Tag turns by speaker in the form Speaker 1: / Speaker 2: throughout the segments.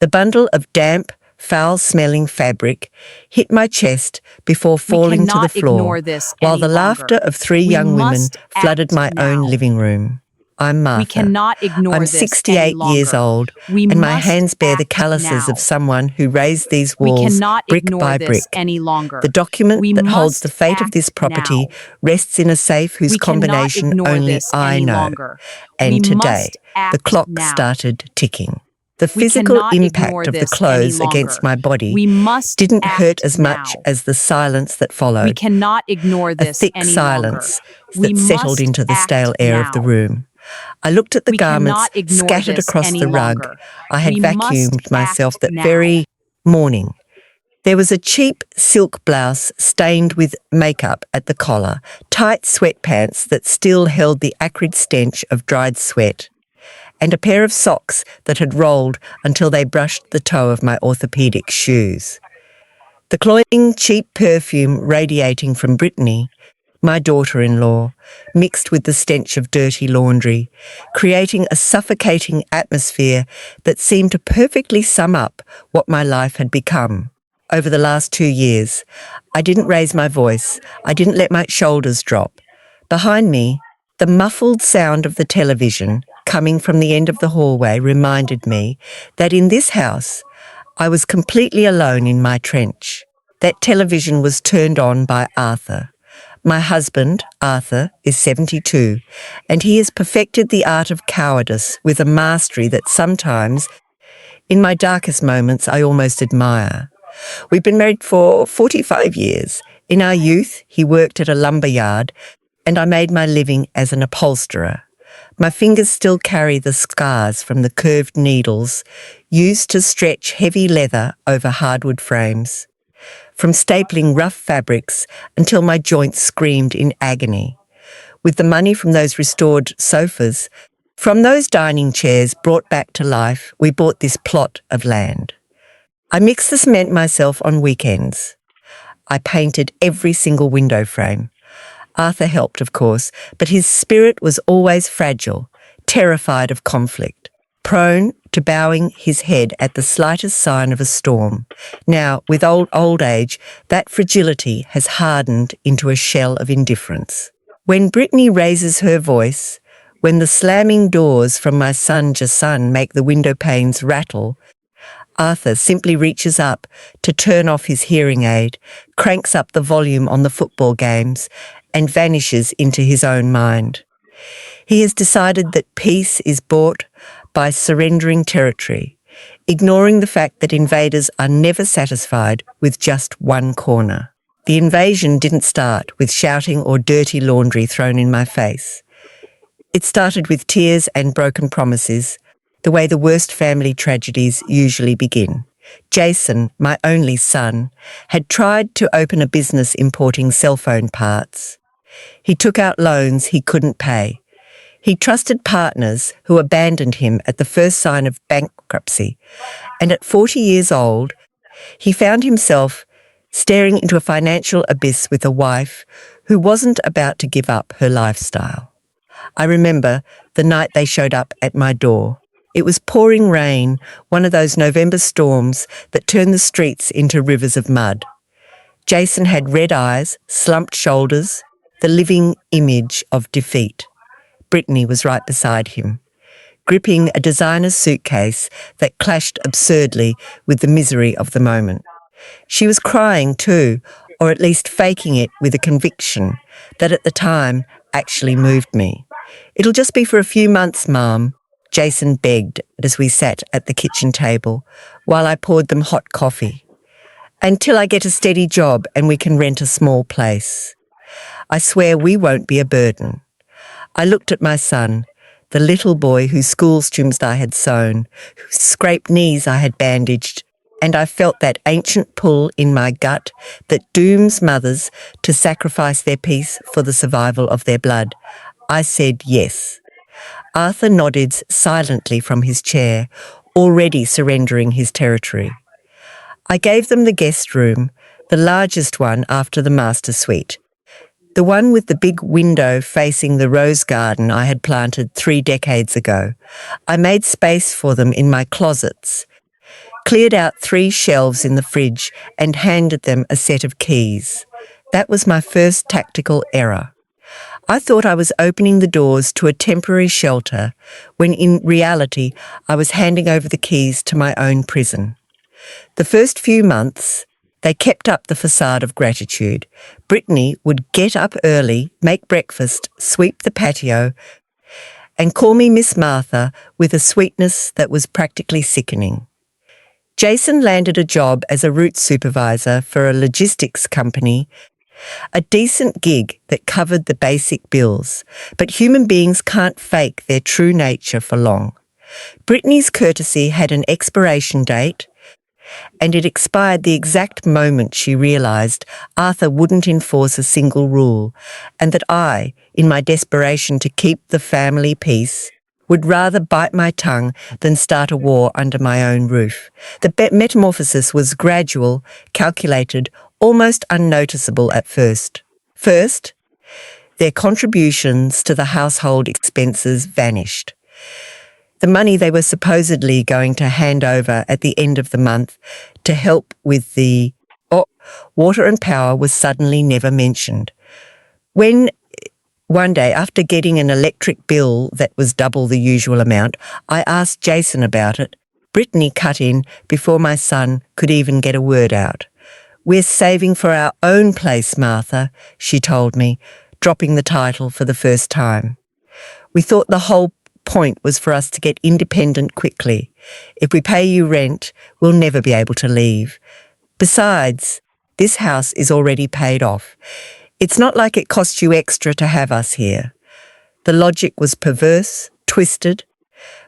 Speaker 1: The bundle of damp, foul-smelling fabric hit my chest before falling to the floor, while the laughter of three young women flooded my own living room. I'm Martha.
Speaker 2: We cannot ignore
Speaker 1: I'm
Speaker 2: this
Speaker 1: 68
Speaker 2: any
Speaker 1: years
Speaker 2: longer.
Speaker 1: old,
Speaker 2: We
Speaker 1: and my
Speaker 2: must
Speaker 1: hands bear the
Speaker 2: act
Speaker 1: calluses
Speaker 2: now.
Speaker 1: of someone who raised these
Speaker 2: We
Speaker 1: walls
Speaker 2: cannot
Speaker 1: brick
Speaker 2: ignore
Speaker 1: by
Speaker 2: this
Speaker 1: brick.
Speaker 2: any longer.
Speaker 1: The document
Speaker 2: We
Speaker 1: that holds
Speaker 2: must
Speaker 1: the fate of this
Speaker 2: act
Speaker 1: property
Speaker 2: now.
Speaker 1: rests in a safe whose
Speaker 2: We cannot
Speaker 1: combination
Speaker 2: ignore
Speaker 1: only
Speaker 2: this
Speaker 1: I
Speaker 2: any
Speaker 1: know.
Speaker 2: longer.
Speaker 1: And
Speaker 2: We
Speaker 1: today,
Speaker 2: must act
Speaker 1: the clock
Speaker 2: now.
Speaker 1: started ticking. The
Speaker 2: We
Speaker 1: physical
Speaker 2: cannot ignore
Speaker 1: impact of the
Speaker 2: this any
Speaker 1: clothes
Speaker 2: longer.
Speaker 1: against my body
Speaker 2: We must
Speaker 1: didn't
Speaker 2: act
Speaker 1: hurt as much
Speaker 2: now.
Speaker 1: as the silence that
Speaker 2: We
Speaker 1: followed.
Speaker 2: cannot ignore
Speaker 1: A
Speaker 2: this
Speaker 1: thick
Speaker 2: any longer.
Speaker 1: silence
Speaker 2: We
Speaker 1: that settled
Speaker 2: must
Speaker 1: into the
Speaker 2: act
Speaker 1: stale air of the
Speaker 2: now.
Speaker 1: room. I looked at the
Speaker 2: We
Speaker 1: garments
Speaker 2: cannot ignore
Speaker 1: scattered
Speaker 2: this
Speaker 1: across
Speaker 2: any
Speaker 1: the rug.
Speaker 2: longer.
Speaker 1: I had
Speaker 2: We must
Speaker 1: vacuumed myself
Speaker 2: act
Speaker 1: that
Speaker 2: now.
Speaker 1: very morning. There was a cheap silk blouse stained with makeup at the collar, tight sweatpants that still held the acrid stench of dried sweat, and a pair of socks that had rolled until they brushed the toe of my orthopedic shoes. The cloying, cheap perfume radiating from Brittany, my daughter-in-law, mixed with the stench of dirty laundry, creating a suffocating atmosphere that seemed to perfectly sum up what my life had become. Over the last 2 years, I didn't raise my voice. I didn't let my shoulders drop. Behind me, the muffled sound of the television coming from the end of the hallway reminded me that in this house, I was completely alone in my trench. That television was turned on by Arthur. My husband, Arthur, is 72, and he has perfected the art of cowardice with a mastery that sometimes, in my darkest moments, I almost admire. We've been married for 45 years. In our youth, he worked at a lumber yard, and I made my living as an upholsterer. My fingers still carry the scars from the curved needles used to stretch heavy leather over hardwood frames. From stapling rough fabrics until my joints screamed in agony. With the money from those restored sofas, from those dining chairs brought back to life, we bought this plot of land. I mixed the cement myself on weekends. I painted every single window frame. Arthur helped, of course, but his spirit was always fragile, terrified of conflict, prone to bowing his head at the slightest sign of a storm. Now, with old age, that fragility has hardened into a shell of indifference. When Brittany raises her voice, when the slamming doors from my son Jason make the window panes rattle, Arthur simply reaches up to turn off his hearing aid, cranks up the volume on the football games, and vanishes into his own mind. He has decided that peace is bought by surrendering territory, ignoring the fact that invaders are never satisfied with just one corner. The invasion didn't start with shouting or dirty laundry thrown in my face. It started with tears and broken promises, the way the worst family tragedies usually begin. Jason, my only son, had tried to open a business importing cell phone parts. He took out loans he couldn't pay. He trusted partners who abandoned him at the first sign of bankruptcy. And at 40 years old, he found himself staring into a financial abyss with a wife who wasn't about to give up her lifestyle. I remember the night they showed up at my door. It was pouring rain, one of those November storms that turn the streets into rivers of mud. Jason had red eyes, slumped shoulders, the living image of defeat. Brittany was right beside him, gripping a designer's suitcase that clashed absurdly with the misery of the moment. She was crying too, or at least faking it with a conviction that at the time actually moved me. "It'll just be for a few months, Mum," Jason begged as we sat at the kitchen table while I poured them hot coffee. "Until I get a steady job and we can rent a small place. I swear we won't be a burden." I looked at my son, the little boy whose school streams I had sewn, whose scraped knees I had bandaged, and I felt that ancient pull in my gut that dooms mothers to sacrifice their peace for the survival of their blood. I said yes. Arthur nodded silently from his chair, already surrendering his territory. I gave them the guest room, the largest one after the master suite. The one with the big window facing the rose garden I had planted 3 decades ago. I made space for them in my closets, cleared out 3 shelves in the fridge and handed them a set of keys. That was my first tactical error. I thought I was opening the doors to a temporary shelter when in reality I was handing over the keys to my own prison. The first few months, they kept up the facade of gratitude. Brittany would get up early, make breakfast, sweep the patio, and call me Miss Martha with a sweetness that was practically sickening. Jason landed a job as a route supervisor for a logistics company, a decent gig that covered the basic bills, but human beings can't fake their true nature for long. Brittany's courtesy had an expiration date, and it expired the exact moment she realised Arthur wouldn't enforce a single rule, and that I, in my desperation to keep the family peace, would rather bite my tongue than start a war under my own roof. The metamorphosis was gradual, calculated, almost unnoticeable at first. First, their contributions to the household expenses vanished. The money they were supposedly going to hand over at the end of the month to help with the water and power was suddenly never mentioned. When one day, after getting an electric bill that was double the usual amount, I asked Jason about it, Brittany cut in before my son could even get a word out. "We're saving for our own place, Martha," she told me, dropping the title for the first time. "We thought the whole point was for us to get independent quickly. If we pay you rent, we'll never be able to leave. Besides, this house is already paid off. It's not like it costs you extra to have us here." The logic was perverse, twisted,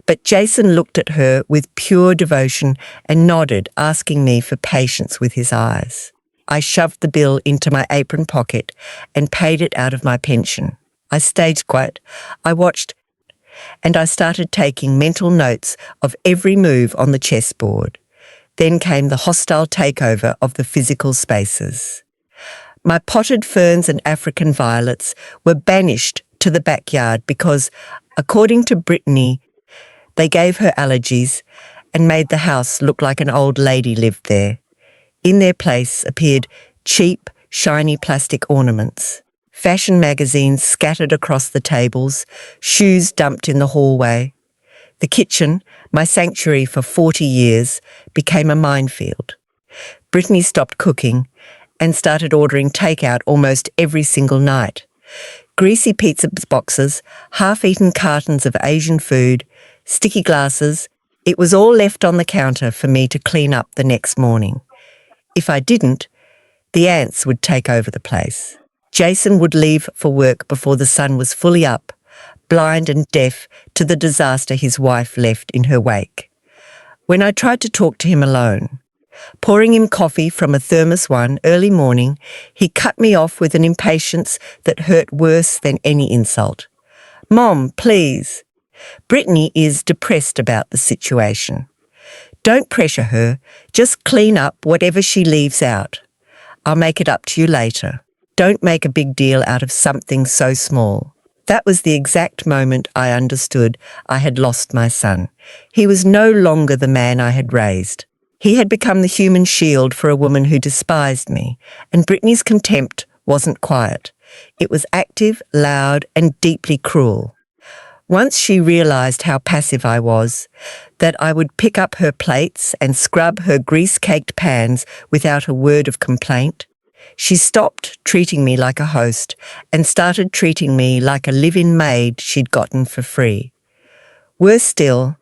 Speaker 1: but Jason looked at her with pure devotion and nodded, asking me for patience with his eyes. I shoved the bill into my apron pocket and paid it out of my pension. I stayed quiet. I watched, and I started taking mental notes of every move on the chessboard. Then came the hostile takeover of the physical spaces. My potted ferns and African violets were banished to the backyard because, according to Brittany, they gave her allergies and made the house look like an old lady lived there. In their place appeared cheap, shiny plastic ornaments, fashion magazines scattered across the tables, shoes dumped in the hallway. The kitchen, my sanctuary for 40 years, became a minefield. Brittany stopped cooking and started ordering takeout almost every single night. Greasy pizza boxes, half-eaten cartons of Asian food, sticky glasses, it was all left on the counter for me to clean up the next morning. If I didn't, the ants would take over the place. Jason would leave for work before the sun was fully up, blind and deaf to the disaster his wife left in her wake. When I tried to talk to him alone, pouring him coffee from a thermos one early morning, he cut me off with an impatience that hurt worse than any insult. "Mom, please. Brittany is depressed about the situation. Don't pressure her. Just clean up whatever she leaves out. I'll make it up to you later. Don't make a big deal out of something so small." That was the exact moment I understood I had lost my son. He was no longer the man I had raised. He had become the human shield for a woman who despised me, and Brittany's contempt wasn't quiet. It was active, loud, and deeply cruel. Once she realised how passive I was, that I would pick up her plates and scrub her grease-caked pans without a word of complaint, she stopped treating me like a host and started treating me like a live-in maid she'd gotten for free. Worse still,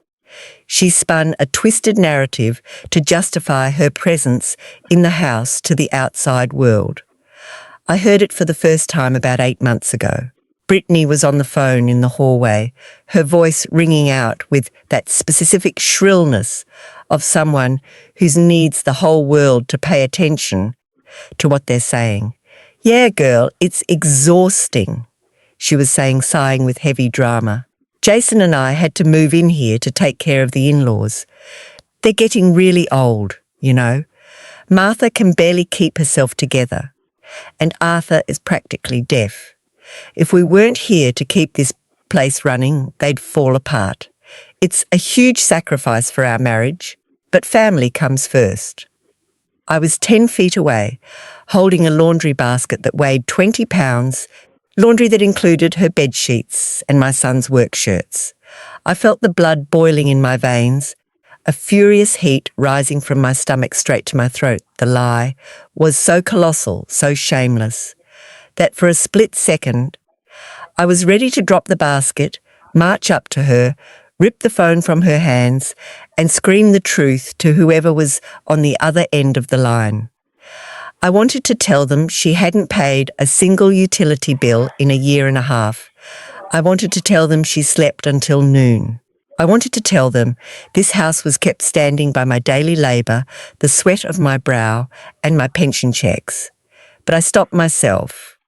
Speaker 1: she spun a twisted narrative to justify her presence in the house to the outside world. I heard it for the first time about 8 months ago. Brittany was on the phone in the hallway, her voice ringing out with that specific shrillness of someone who needs the whole world to pay attention to what they're saying. "Yeah, girl, it's exhausting," she was saying, sighing with heavy drama. "Jason and I had to move in here to take care of the in-laws. They're getting really old, you know. Martha can barely keep herself together, and Arthur is practically deaf. If we weren't here to keep this place running, they'd fall apart. It's a huge sacrifice for our marriage, but family comes first. I was 10 feet away, holding a laundry basket that weighed 20 pounds, laundry that included her bed sheets and my son's work shirts. I felt the blood boiling in my veins, a furious heat rising from my stomach straight to my throat. The lie was so colossal, so shameless, that for a split second, I was ready to drop the basket, march up to her, rip the phone from her hands, and scream the truth to whoever was on the other end of the line. I wanted to tell them she hadn't paid a single utility bill in a year and a half. I wanted to tell them she slept until noon. I wanted to tell them this house was kept standing by my daily labour, the sweat of my brow, and my pension checks. But I stopped myself.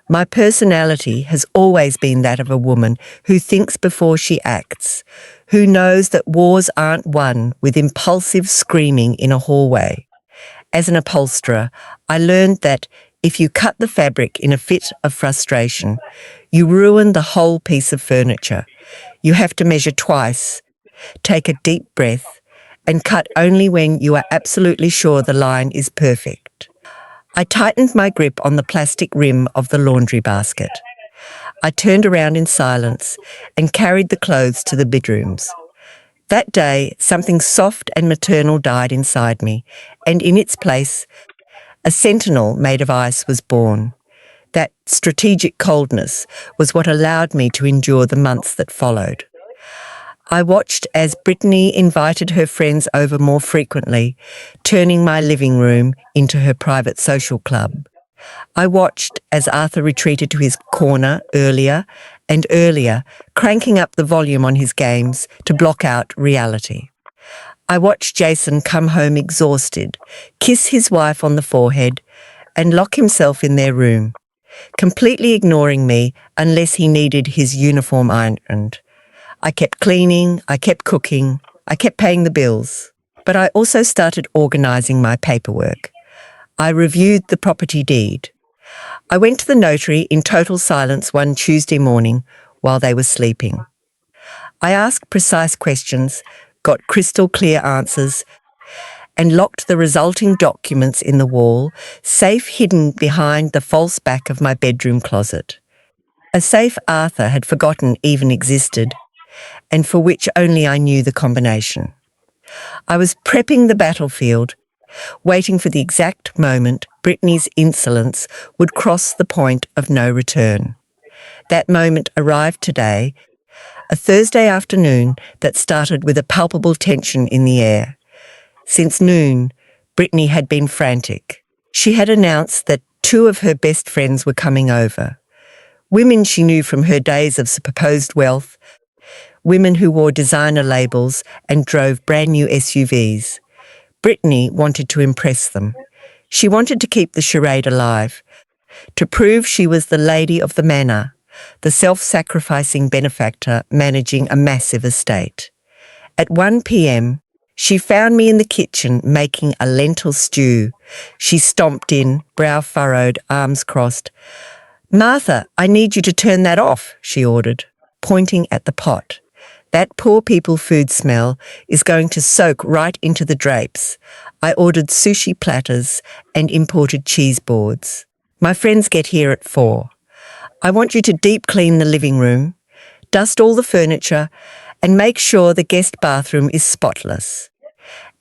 Speaker 1: My personality has always been that of a woman who thinks before she acts, who knows that wars aren't won with impulsive screaming in a hallway. As an upholsterer, I learned that if you cut the fabric in a fit of frustration, you ruin the whole piece of furniture. You have to measure twice, take a deep breath, and cut only when you are absolutely sure the line is perfect. I tightened my grip on the plastic rim of the laundry basket. I turned around in silence and carried the clothes to the bedrooms. That day, something soft and maternal died inside me, and in its place, a sentinel made of ice was born. That strategic coldness was what allowed me to endure the months that followed. I watched as Brittany invited her friends over more frequently, turning my living room into her private social club. I watched as Arthur retreated to his corner earlier and earlier, cranking up the volume on his games to block out reality. I watched Jason come home exhausted, kiss his wife on the forehead, and lock himself in their room, completely ignoring me unless he needed his uniform ironed. I kept cleaning, I kept cooking, I kept paying the bills. But I also started organising my paperwork. I reviewed the property deed. I went to the notary in total silence one Tuesday morning while they were sleeping. I asked precise questions, got crystal clear answers, and locked the resulting documents in the wall, safe hidden behind the false back of my bedroom closet. A safe Arthur had forgotten even existed, and for which only I knew the combination. I was prepping the battlefield, waiting for the exact moment Brittany's insolence would cross the point of no return. That moment arrived today, a Thursday afternoon that started with a palpable tension in the air. Since noon, Brittany had been frantic. She had announced that 2 of her best friends were coming over. Women she knew from her days of supposed wealth, women who wore designer labels and drove brand new SUVs. Brittany wanted to impress them. She wanted to keep the charade alive, to prove she was the lady of the manor, the self-sacrificing benefactor managing a massive estate. At 1 p.m, she found me in the kitchen making a lentil stew. She stomped in, brow furrowed, arms crossed. "Martha, I need you to turn that off," she ordered, pointing at the pot. "That poor people food smell is going to soak right into the drapes." I ordered sushi platters and imported cheese boards. "My friends get here at 4. I want you to deep clean the living room, dust all the furniture, and make sure the guest bathroom is spotless.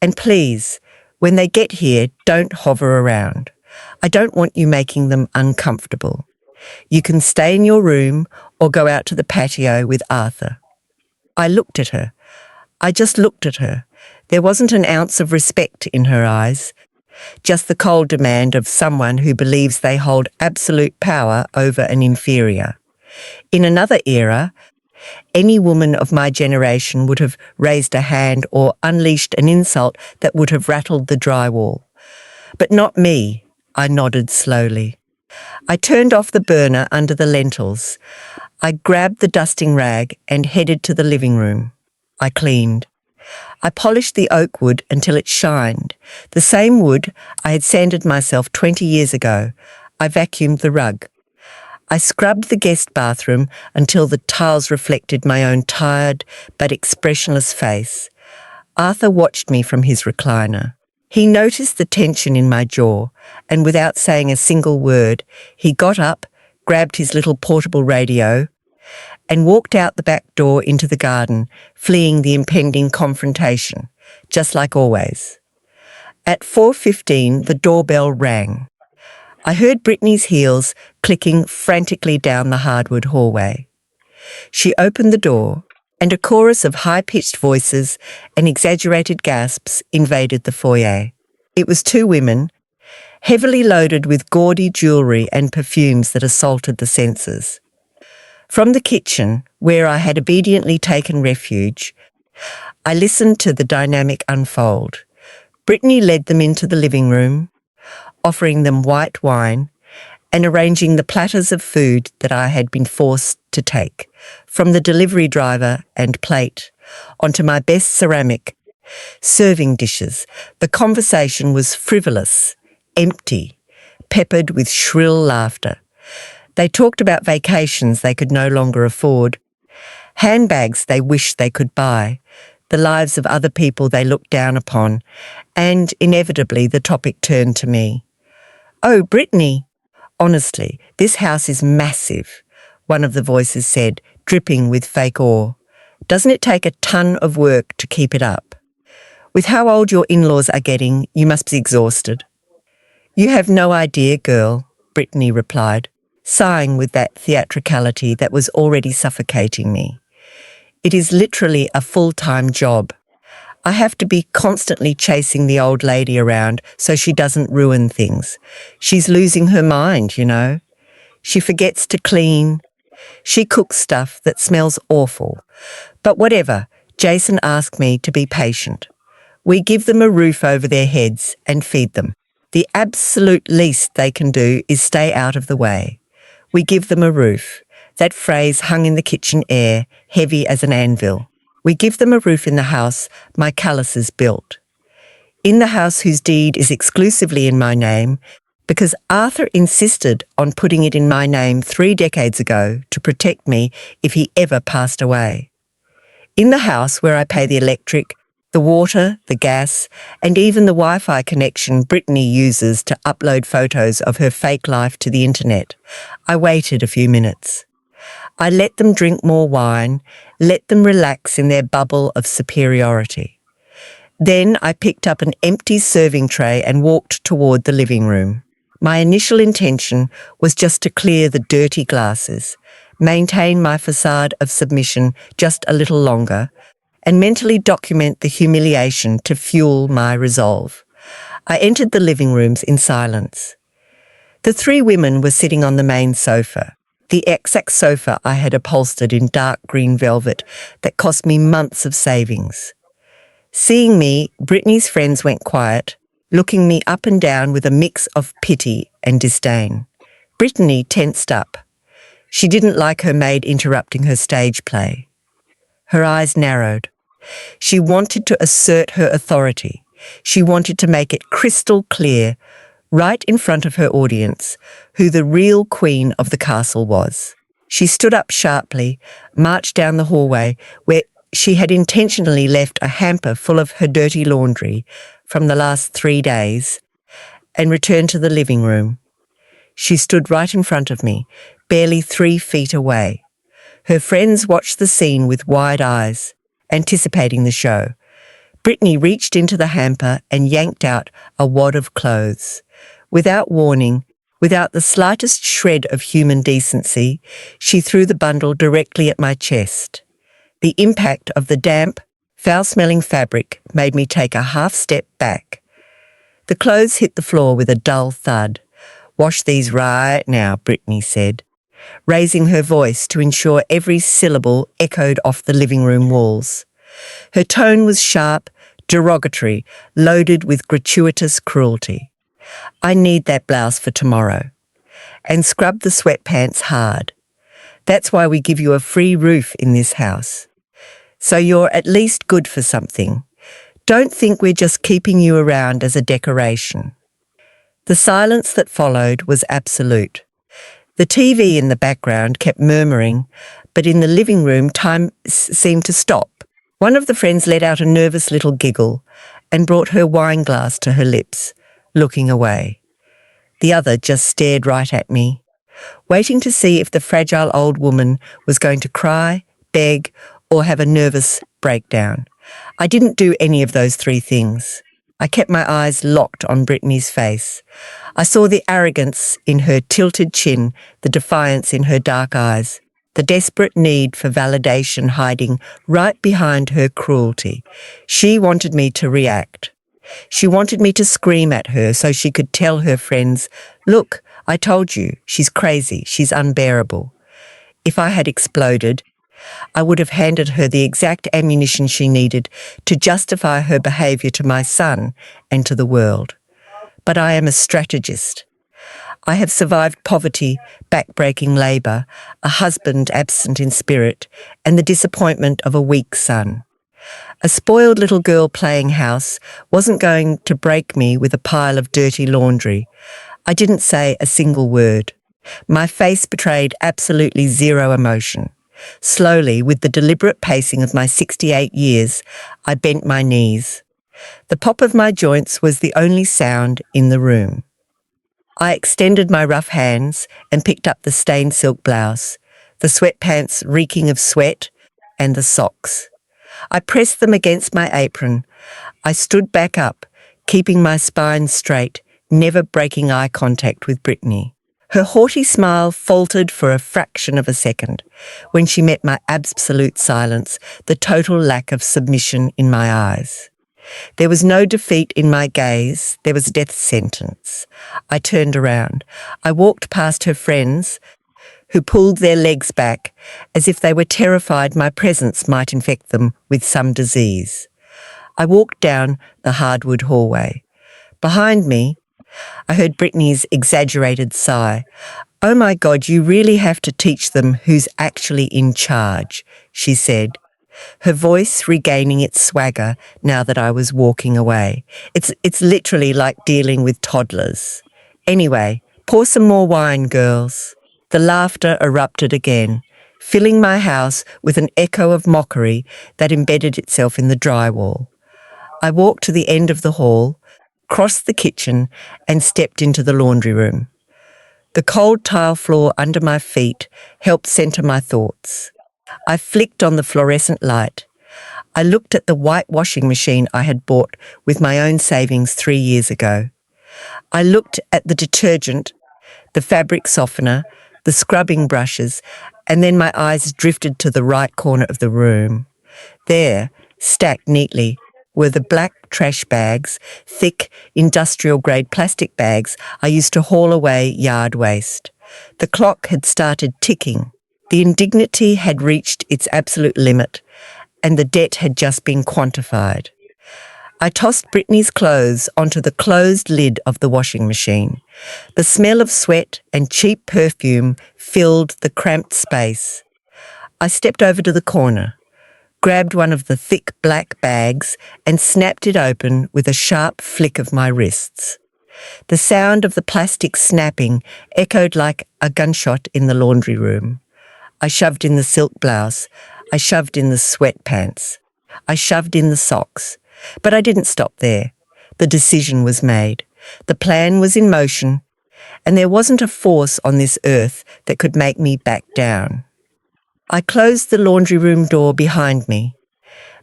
Speaker 1: And please, when they get here, don't hover around. I don't want you making them uncomfortable. You can stay in your room or go out to the patio with Arthur." I looked at her. I just looked at her. There wasn't an ounce of respect in her eyes, just the cold demand of someone who believes they hold absolute power over an inferior. In another era, any woman of my generation would have raised a hand or unleashed an insult that would have rattled the drywall. But not me, I nodded slowly. I turned off the burner under the lentils. I grabbed the dusting rag and headed to the living room. I cleaned. I polished the oak wood until it shined, the same wood I had sanded myself 20 years ago. I vacuumed the rug. I scrubbed the guest bathroom until the tiles reflected my own tired but expressionless face. Arthur watched me from his recliner. He noticed the tension in my jaw, and without saying a single word, he got up, grabbed his little portable radio, and walked out the back door into the garden, fleeing the impending confrontation, just like always. At 4:15, the doorbell rang. I heard Brittany's heels clicking frantically down the hardwood hallway. She opened the door, and a chorus of high-pitched voices and exaggerated gasps invaded the foyer. It was two women, heavily loaded with gaudy jewellery and perfumes that assaulted the senses. From the kitchen, where I had obediently taken refuge, I listened to the dynamic unfold. Brittany led them into the living room, offering them white wine and arranging the platters of food that I had been forced to take, from the delivery driver and plate onto my best ceramic, serving dishes. The conversation was frivolous, empty, peppered with shrill laughter. They talked about vacations they could no longer afford, handbags they wished they could buy, the lives of other people they looked down upon, and inevitably the topic turned to me. "Oh, Brittany, honestly, this house is massive," one of the voices said, dripping with fake awe. "Doesn't it take a ton of work to keep it up? With how old your in-laws are getting, you must be exhausted." "You have no idea, girl," Brittany replied, sighing with that theatricality that was already suffocating me. "It is literally a full-time job. I have to be constantly chasing the old lady around so she doesn't ruin things. She's losing her mind, you know. She forgets to clean. She cooks stuff that smells awful. But whatever, Jason asked me to be patient. We give them a roof over their heads and feed them. The absolute least they can do is stay out of the way. We give them a roof." That phrase hung in the kitchen air, heavy as an anvil. We give them a roof in the house my calluses built. In the house whose deed is exclusively in my name, because Arthur insisted on putting it in my name 3 decades ago to protect me if he ever passed away. In the house where I pay the electric, the water, the gas, and even the Wi-Fi connection Brittany uses to upload photos of her fake life to the internet. I waited a few minutes. I let them drink more wine, let them relax in their bubble of superiority. Then I picked up an empty serving tray and walked toward the living room. My initial intention was just to clear the dirty glasses, maintain my facade of submission just a little longer, and mentally document the humiliation to fuel my resolve. I entered the living rooms in silence. The 3 women were sitting on the main sofa, the exact sofa I had upholstered in dark green velvet that cost me months of savings. Seeing me, Brittany's friends went quiet, looking me up and down with a mix of pity and disdain. Brittany tensed up. She didn't like her maid interrupting her stage play. Her eyes narrowed. She wanted to assert her authority. She wanted to make it crystal clear, right in front of her audience, who the real queen of the castle was. She stood up sharply, marched down the hallway where she had intentionally left a hamper full of her dirty laundry from the last 3 days, and returned to the living room. She stood right in front of me, barely 3 feet away. Her friends watched the scene with wide eyes, anticipating the show. Brittany reached into the hamper and yanked out a wad of clothes. Without warning, without the slightest shred of human decency, she threw the bundle directly at my chest. The impact of the damp, foul-smelling fabric made me take a half-step back. The clothes hit the floor with a dull thud. "Wash these right now," Brittany said, raising her voice to ensure every syllable echoed off the living room walls. Her tone was sharp, derogatory, loaded with gratuitous cruelty. "I need that blouse for tomorrow. And scrub the sweatpants hard. That's why we give you a free roof in this house. So you're at least good for something. Don't think we're just keeping you around as a decoration." The silence that followed was absolute. The TV in the background kept murmuring, but in the living room time seemed to stop, One of the friends let out a nervous little giggle and brought her wine glass to her lips, looking away. The other just stared right at me, waiting to see if the fragile old woman was going to cry, beg, or have a nervous breakdown. I didn't do any of those three things. I kept my eyes locked on Brittany's face. I saw the arrogance in her tilted chin, the defiance in her dark eyes, the desperate need for validation hiding right behind her cruelty. She wanted me to react. She wanted me to scream at her so she could tell her friends, "Look, I told you, she's crazy, she's unbearable." If I had exploded, I would have handed her the exact ammunition she needed to justify her behaviour to my son and to the world. But I am a strategist. I have survived poverty, back-breaking labour, a husband absent in spirit, and the disappointment of a weak son. A spoiled little girl playing house wasn't going to break me with a pile of dirty laundry. I didn't say a single word. My face betrayed absolutely zero emotion. Slowly, with the deliberate pacing of my 68 years, I bent my knees. The pop of my joints was the only sound in the room. I extended my rough hands and picked up the stained silk blouse, the sweatpants reeking of sweat, and the socks. I pressed them against my apron. I stood back up, keeping my spine straight, never breaking eye contact with Brittany. Her haughty smile faltered for a fraction of a second when she met my absolute silence, the total lack of submission in my eyes. There was no defeat in my gaze, there was a death sentence. I turned around. I walked past her friends, who pulled their legs back as if they were terrified my presence might infect them with some disease. I walked down the hardwood hallway. Behind me, I heard Brittany's exaggerated sigh. "Oh my God, you really have to teach them who's actually in charge," she said, her voice regaining its swagger now that I was walking away. It's literally like dealing with toddlers. Anyway, pour some more wine, girls. The laughter erupted again, filling my house with an echo of mockery that embedded itself in the drywall. I walked to the end of the hall, crossed the kitchen, and stepped into the laundry room. The cold tile floor under my feet helped centre my thoughts. I flicked on the fluorescent light. I looked at the white washing machine I had bought with my own savings 3 years ago. I looked at the detergent, the fabric softener, the scrubbing brushes, and then my eyes drifted to the right corner of the room. There, stacked neatly, were the black trash bags, thick industrial-grade plastic bags I used to haul away yard waste. The clock had started ticking. The indignity had reached its absolute limit, and the debt had just been quantified. I tossed Brittany's clothes onto the closed lid of the washing machine. The smell of sweat and cheap perfume filled the cramped space. I stepped over to the corner, grabbed one of the thick black bags and snapped it open with a sharp flick of my wrists. The sound of the plastic snapping echoed like a gunshot in the laundry room. I shoved in the silk blouse. I shoved in the sweatpants. I shoved in the socks. But I didn't stop there. The decision was made. The plan was in motion, and there wasn't a force on this earth that could make me back down. I closed the laundry room door behind me,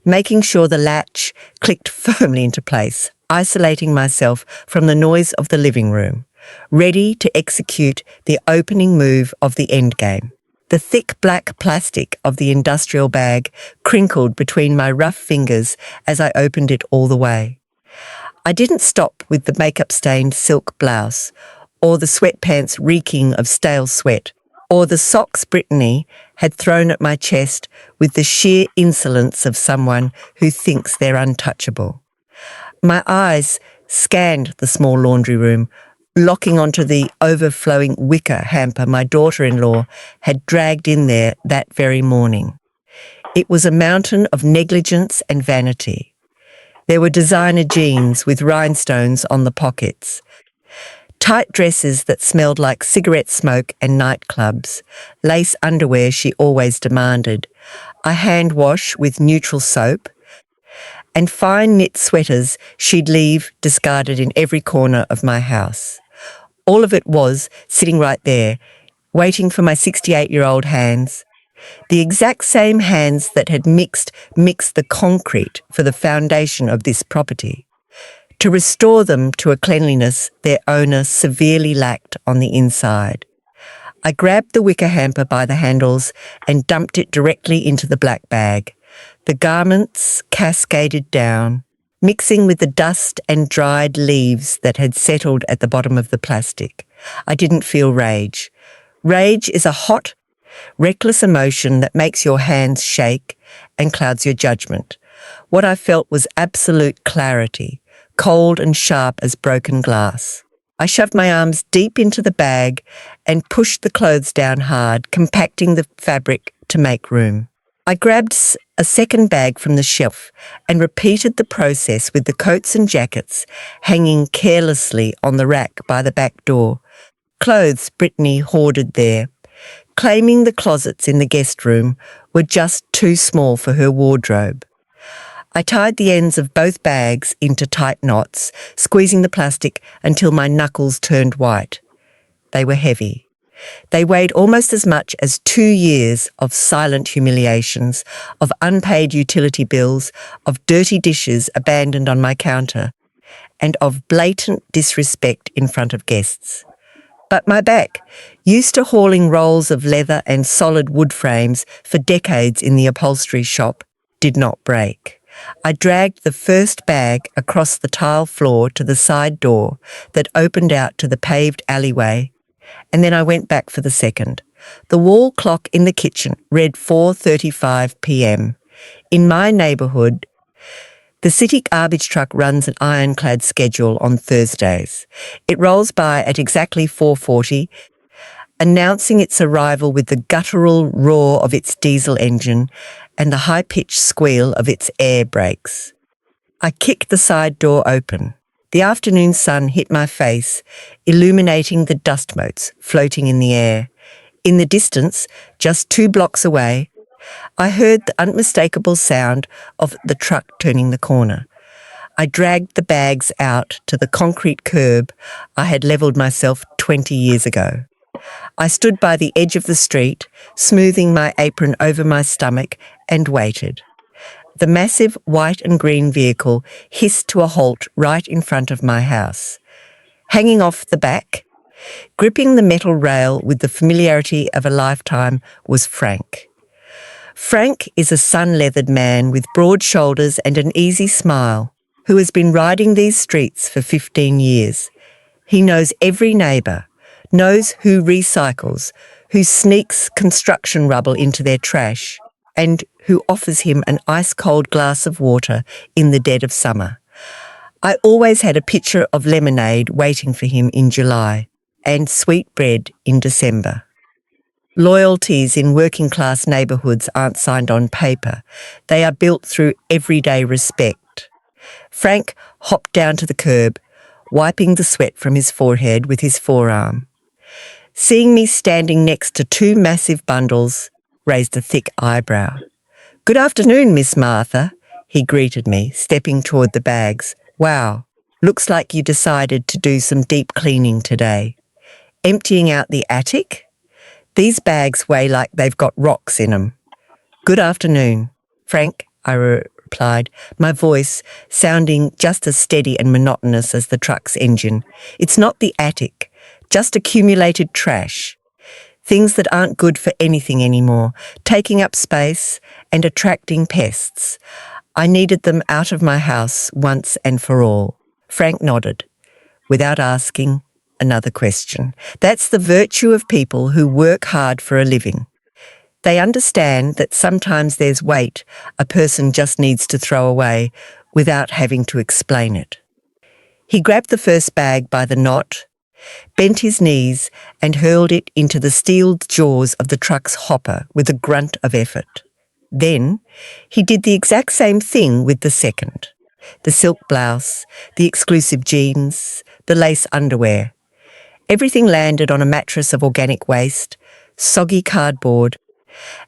Speaker 1: making sure the latch clicked firmly into place, isolating myself from the noise of the living room, ready to execute the opening move of the endgame. The thick black plastic of the industrial bag crinkled between my rough fingers as I opened it all the way. I didn't stop with the makeup-stained silk blouse, or the sweatpants reeking of stale sweat, or the socks Brittany had thrown at my chest with the sheer insolence of someone who thinks they're untouchable. My eyes scanned the small laundry room, locking onto the overflowing wicker hamper my daughter-in-law had dragged in there that very morning. It was a mountain of negligence and vanity. There were designer jeans with rhinestones on the pockets, tight dresses that smelled like cigarette smoke and nightclubs, lace underwear she always demanded, I hand wash with neutral soap, and fine knit sweaters she'd leave discarded in every corner of my house. All of it was sitting right there, waiting for my 68-year-old hands, the exact same hands that had mixed the concrete for the foundation of this property, to restore them to a cleanliness their owner severely lacked on the inside. I grabbed the wicker hamper by the handles and dumped it directly into the black bag. The garments cascaded down, mixing with the dust and dried leaves that had settled at the bottom of the plastic. I didn't feel rage. Rage is a hot, reckless emotion that makes your hands shake and clouds your judgment. What I felt was absolute clarity, cold and sharp as broken glass. I shoved my arms deep into the bag and pushed the clothes down hard, compacting the fabric to make room. I grabbed a second bag from the shelf and repeated the process with the coats and jackets hanging carelessly on the rack by the back door, clothes Brittany hoarded there, claiming the closets in the guest room were just too small for her wardrobe. I tied the ends of both bags into tight knots, squeezing the plastic until my knuckles turned white. They were heavy. They weighed almost as much as 2 years of silent humiliations, of unpaid utility bills, of dirty dishes abandoned on my counter, and of blatant disrespect in front of guests. But my back, used to hauling rolls of leather and solid wood frames for decades in the upholstery shop, did not break. I dragged the first bag across the tile floor to the side door that opened out to the paved alleyway, and then I went back for the second. The wall clock in the kitchen read 4:35 p.m. In my neighbourhood, the city garbage truck runs an ironclad schedule on Thursdays. It rolls by at exactly 4:40, announcing its arrival with the guttural roar of its diesel engine and the high-pitched squeal of its air brakes. I kicked the side door open. The afternoon sun hit my face, illuminating the dust motes floating in the air. In the distance, just 2 blocks away, I heard the unmistakable sound of the truck turning the corner. I dragged the bags out to the concrete curb I had levelled myself 20 years ago. I stood by the edge of the street, smoothing my apron over my stomach, and waited. The massive white and green vehicle hissed to a halt right in front of my house. Hanging off the back, gripping the metal rail with the familiarity of a lifetime, was Frank. Frank is a sun-leathered man with broad shoulders and an easy smile, who has been riding these streets for 15 years. He knows every neighbour, knows who recycles, who sneaks construction rubble into their trash, and who offers him an ice-cold glass of water in the dead of summer. I always had a pitcher of lemonade waiting for him in July, and sweet bread in December. Loyalties in working-class neighbourhoods aren't signed on paper. They are built through everyday respect. Frank hopped down to the curb, wiping the sweat from his forehead with his forearm. Seeing me standing next to 2 massive bundles, raised a thick eyebrow. "Good afternoon, Miss Martha," he greeted me, stepping toward the bags. "Wow, looks like you decided to do some deep cleaning today. Emptying out the attic? These bags weigh like they've got rocks in them." "Good afternoon, Frank," I replied, my voice sounding just as steady and monotonous as the truck's engine. "It's not the attic, just accumulated trash. Things that aren't good for anything anymore, taking up space and attracting pests. I needed them out of my house once and for all." Frank nodded, without asking another question. That's the virtue of people who work hard for a living. They understand that sometimes there's weight a person just needs to throw away without having to explain it. He grabbed the first bag by the knot, bent his knees and hurled it into the steeled jaws of the truck's hopper with a grunt of effort. Then he did the exact same thing with the second. The silk blouse, the exclusive jeans, the lace underwear. Everything landed on a mattress of organic waste, soggy cardboard,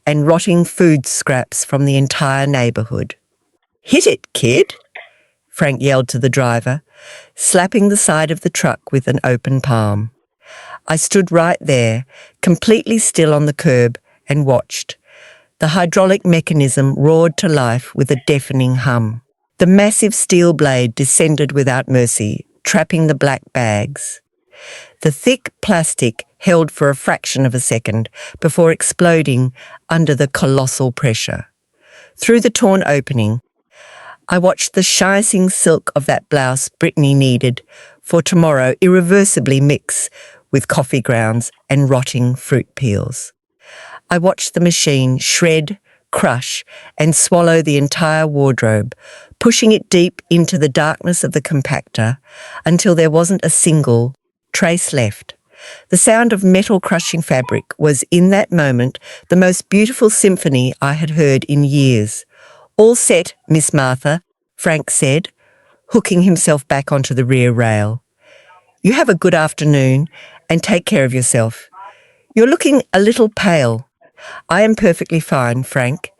Speaker 1: and rotting food scraps from the entire neighbourhood. "Hit it, kid," Frank yelled to the driver, slapping the side of the truck with an open palm. I stood right there, completely still on the curb, and watched. The hydraulic mechanism roared to life with a deafening hum. The massive steel blade descended without mercy, trapping the black bags. The thick plastic held for a fraction of a second before exploding under the colossal pressure. Through the torn opening, I watched the shining silk of that blouse Brittany needed for tomorrow irreversibly mix with coffee grounds and rotting fruit peels. I watched the machine shred, crush, and swallow the entire wardrobe, pushing it deep into the darkness of the compactor until there wasn't a single trace left. The sound of metal crushing fabric was, in that moment, the most beautiful symphony I had heard in years. "All set, Miss Martha," Frank said, hooking himself back onto the rear rail. "You have a good afternoon and take care of yourself. You're looking a little pale." "I am perfectly fine, Frank."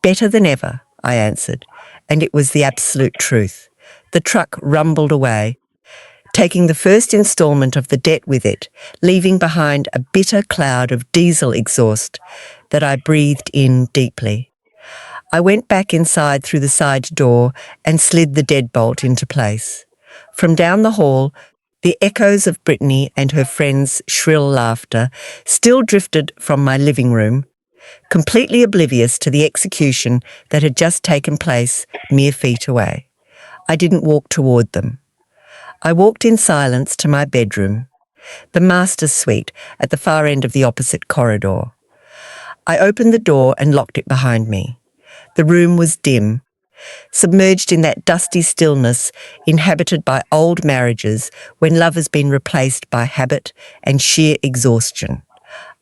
Speaker 1: "Better than ever," I answered, and it was the absolute truth. The truck rumbled away, taking the first instalment of the debt with it, leaving behind a bitter cloud of diesel exhaust that I breathed in deeply. I went back inside through the side door and slid the deadbolt into place. From down the hall, the echoes of Brittany and her friends' shrill laughter still drifted from my living room, completely oblivious to the execution that had just taken place mere feet away. I didn't walk toward them. I walked in silence to my bedroom, the master's suite at the far end of the opposite corridor. I opened the door and locked it behind me. The room was dim, submerged in that dusty stillness inhabited by old marriages when love has been replaced by habit and sheer exhaustion.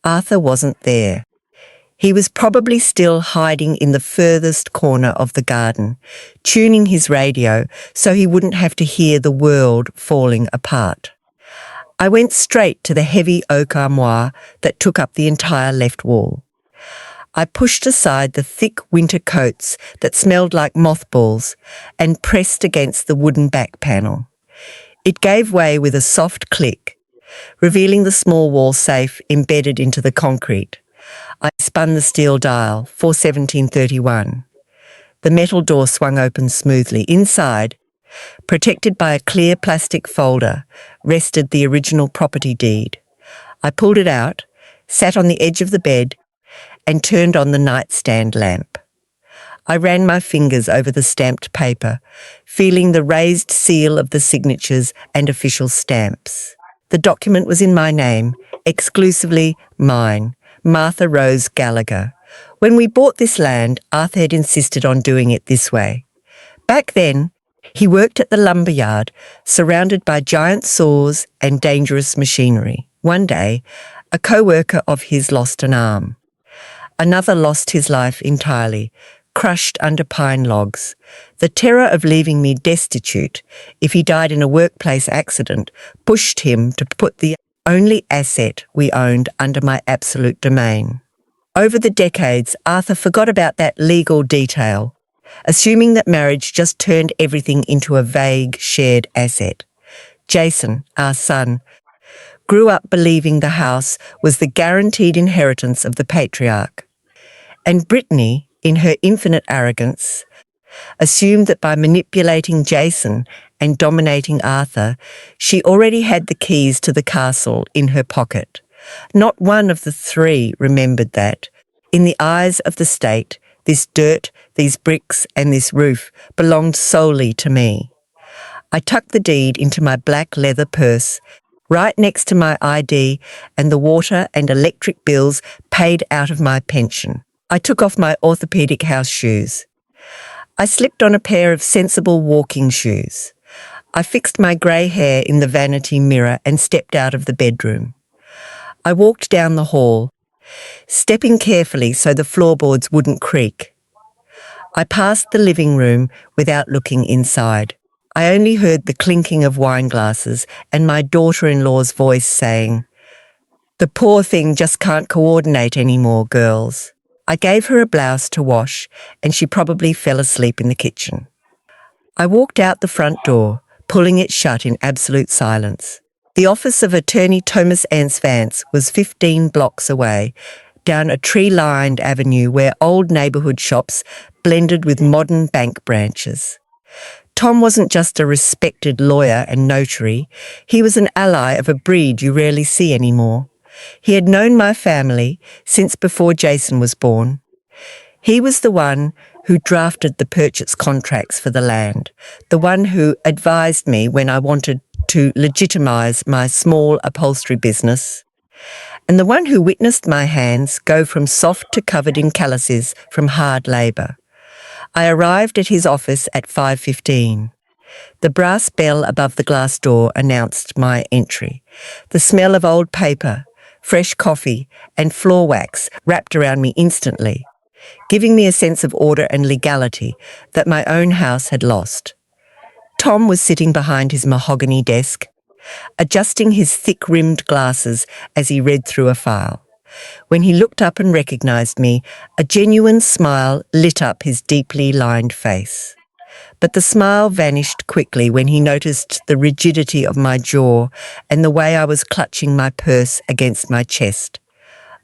Speaker 1: Arthur wasn't there. He was probably still hiding in the furthest corner of the garden, tuning his radio so he wouldn't have to hear the world falling apart. I went straight to the heavy oak armoire that took up the entire left wall. I pushed aside the thick winter coats that smelled like mothballs and pressed against the wooden back panel. It gave way with a soft click, revealing the small wall safe embedded into the concrete. I spun the steel dial, 41731. The metal door swung open smoothly. Inside, protected by a clear plastic folder, rested the original property deed. I pulled it out, sat on the edge of the bed, and turned on the nightstand lamp. I ran my fingers over the stamped paper, feeling the raised seal of the signatures and official stamps. The document was in my name, exclusively mine, Martha Rose Gallagher. When we bought this land, Arthur had insisted on doing it this way. Back then, he worked at the lumber yard, surrounded by giant saws and dangerous machinery. One day, a co-worker of his lost an arm. Another lost his life entirely, crushed under pine logs. The terror of leaving me destitute if he died in a workplace accident pushed him to put the only asset we owned under my absolute domain. Over the decades, Arthur forgot about that legal detail, assuming that marriage just turned everything into a vague shared asset. Jason, our son, grew up believing the house was the guaranteed inheritance of the patriarch. And Brittany, in her infinite arrogance, assumed that by manipulating Jason and dominating Arthur, she already had the keys to the castle in her pocket. Not one of the three remembered that, in the eyes of the state, this dirt, these bricks, and this roof belonged solely to me. I tucked the deed into my black leather purse, right next to my ID and the water and electric bills paid out of my pension. I took off my orthopedic house shoes. I slipped on a pair of sensible walking shoes. I fixed my grey hair in the vanity mirror and stepped out of the bedroom. I walked down the hall, stepping carefully so the floorboards wouldn't creak. I passed the living room without looking inside. I only heard the clinking of wine glasses and my daughter-in-law's voice saying, "The poor thing just can't coordinate anymore, girls." I gave her a blouse to wash, and she probably fell asleep in the kitchen. I walked out the front door, pulling it shut in absolute silence. The office of Attorney Thomas Ance Vance was 15 blocks away, down a tree-lined avenue where old neighbourhood shops blended with modern bank branches. Tom wasn't just a respected lawyer and notary, he was an ally of a breed you rarely see anymore. He had known my family since before Jason was born. He was the one who drafted the purchase contracts for the land, the one who advised me when I wanted to legitimise my small upholstery business, and the one who witnessed my hands go from soft to covered in calluses from hard labour. I arrived at his office at 5:15. The brass bell above the glass door announced my entry. The smell of old paper, fresh coffee and floor wax wrapped around me instantly, giving me a sense of order and legality that my own house had lost. Tom was sitting behind his mahogany desk, adjusting his thick-rimmed glasses as he read through a file. When he looked up and recognised me, a genuine smile lit up his deeply lined face. But the smile vanished quickly when he noticed the rigidity of my jaw and the way I was clutching my purse against my chest.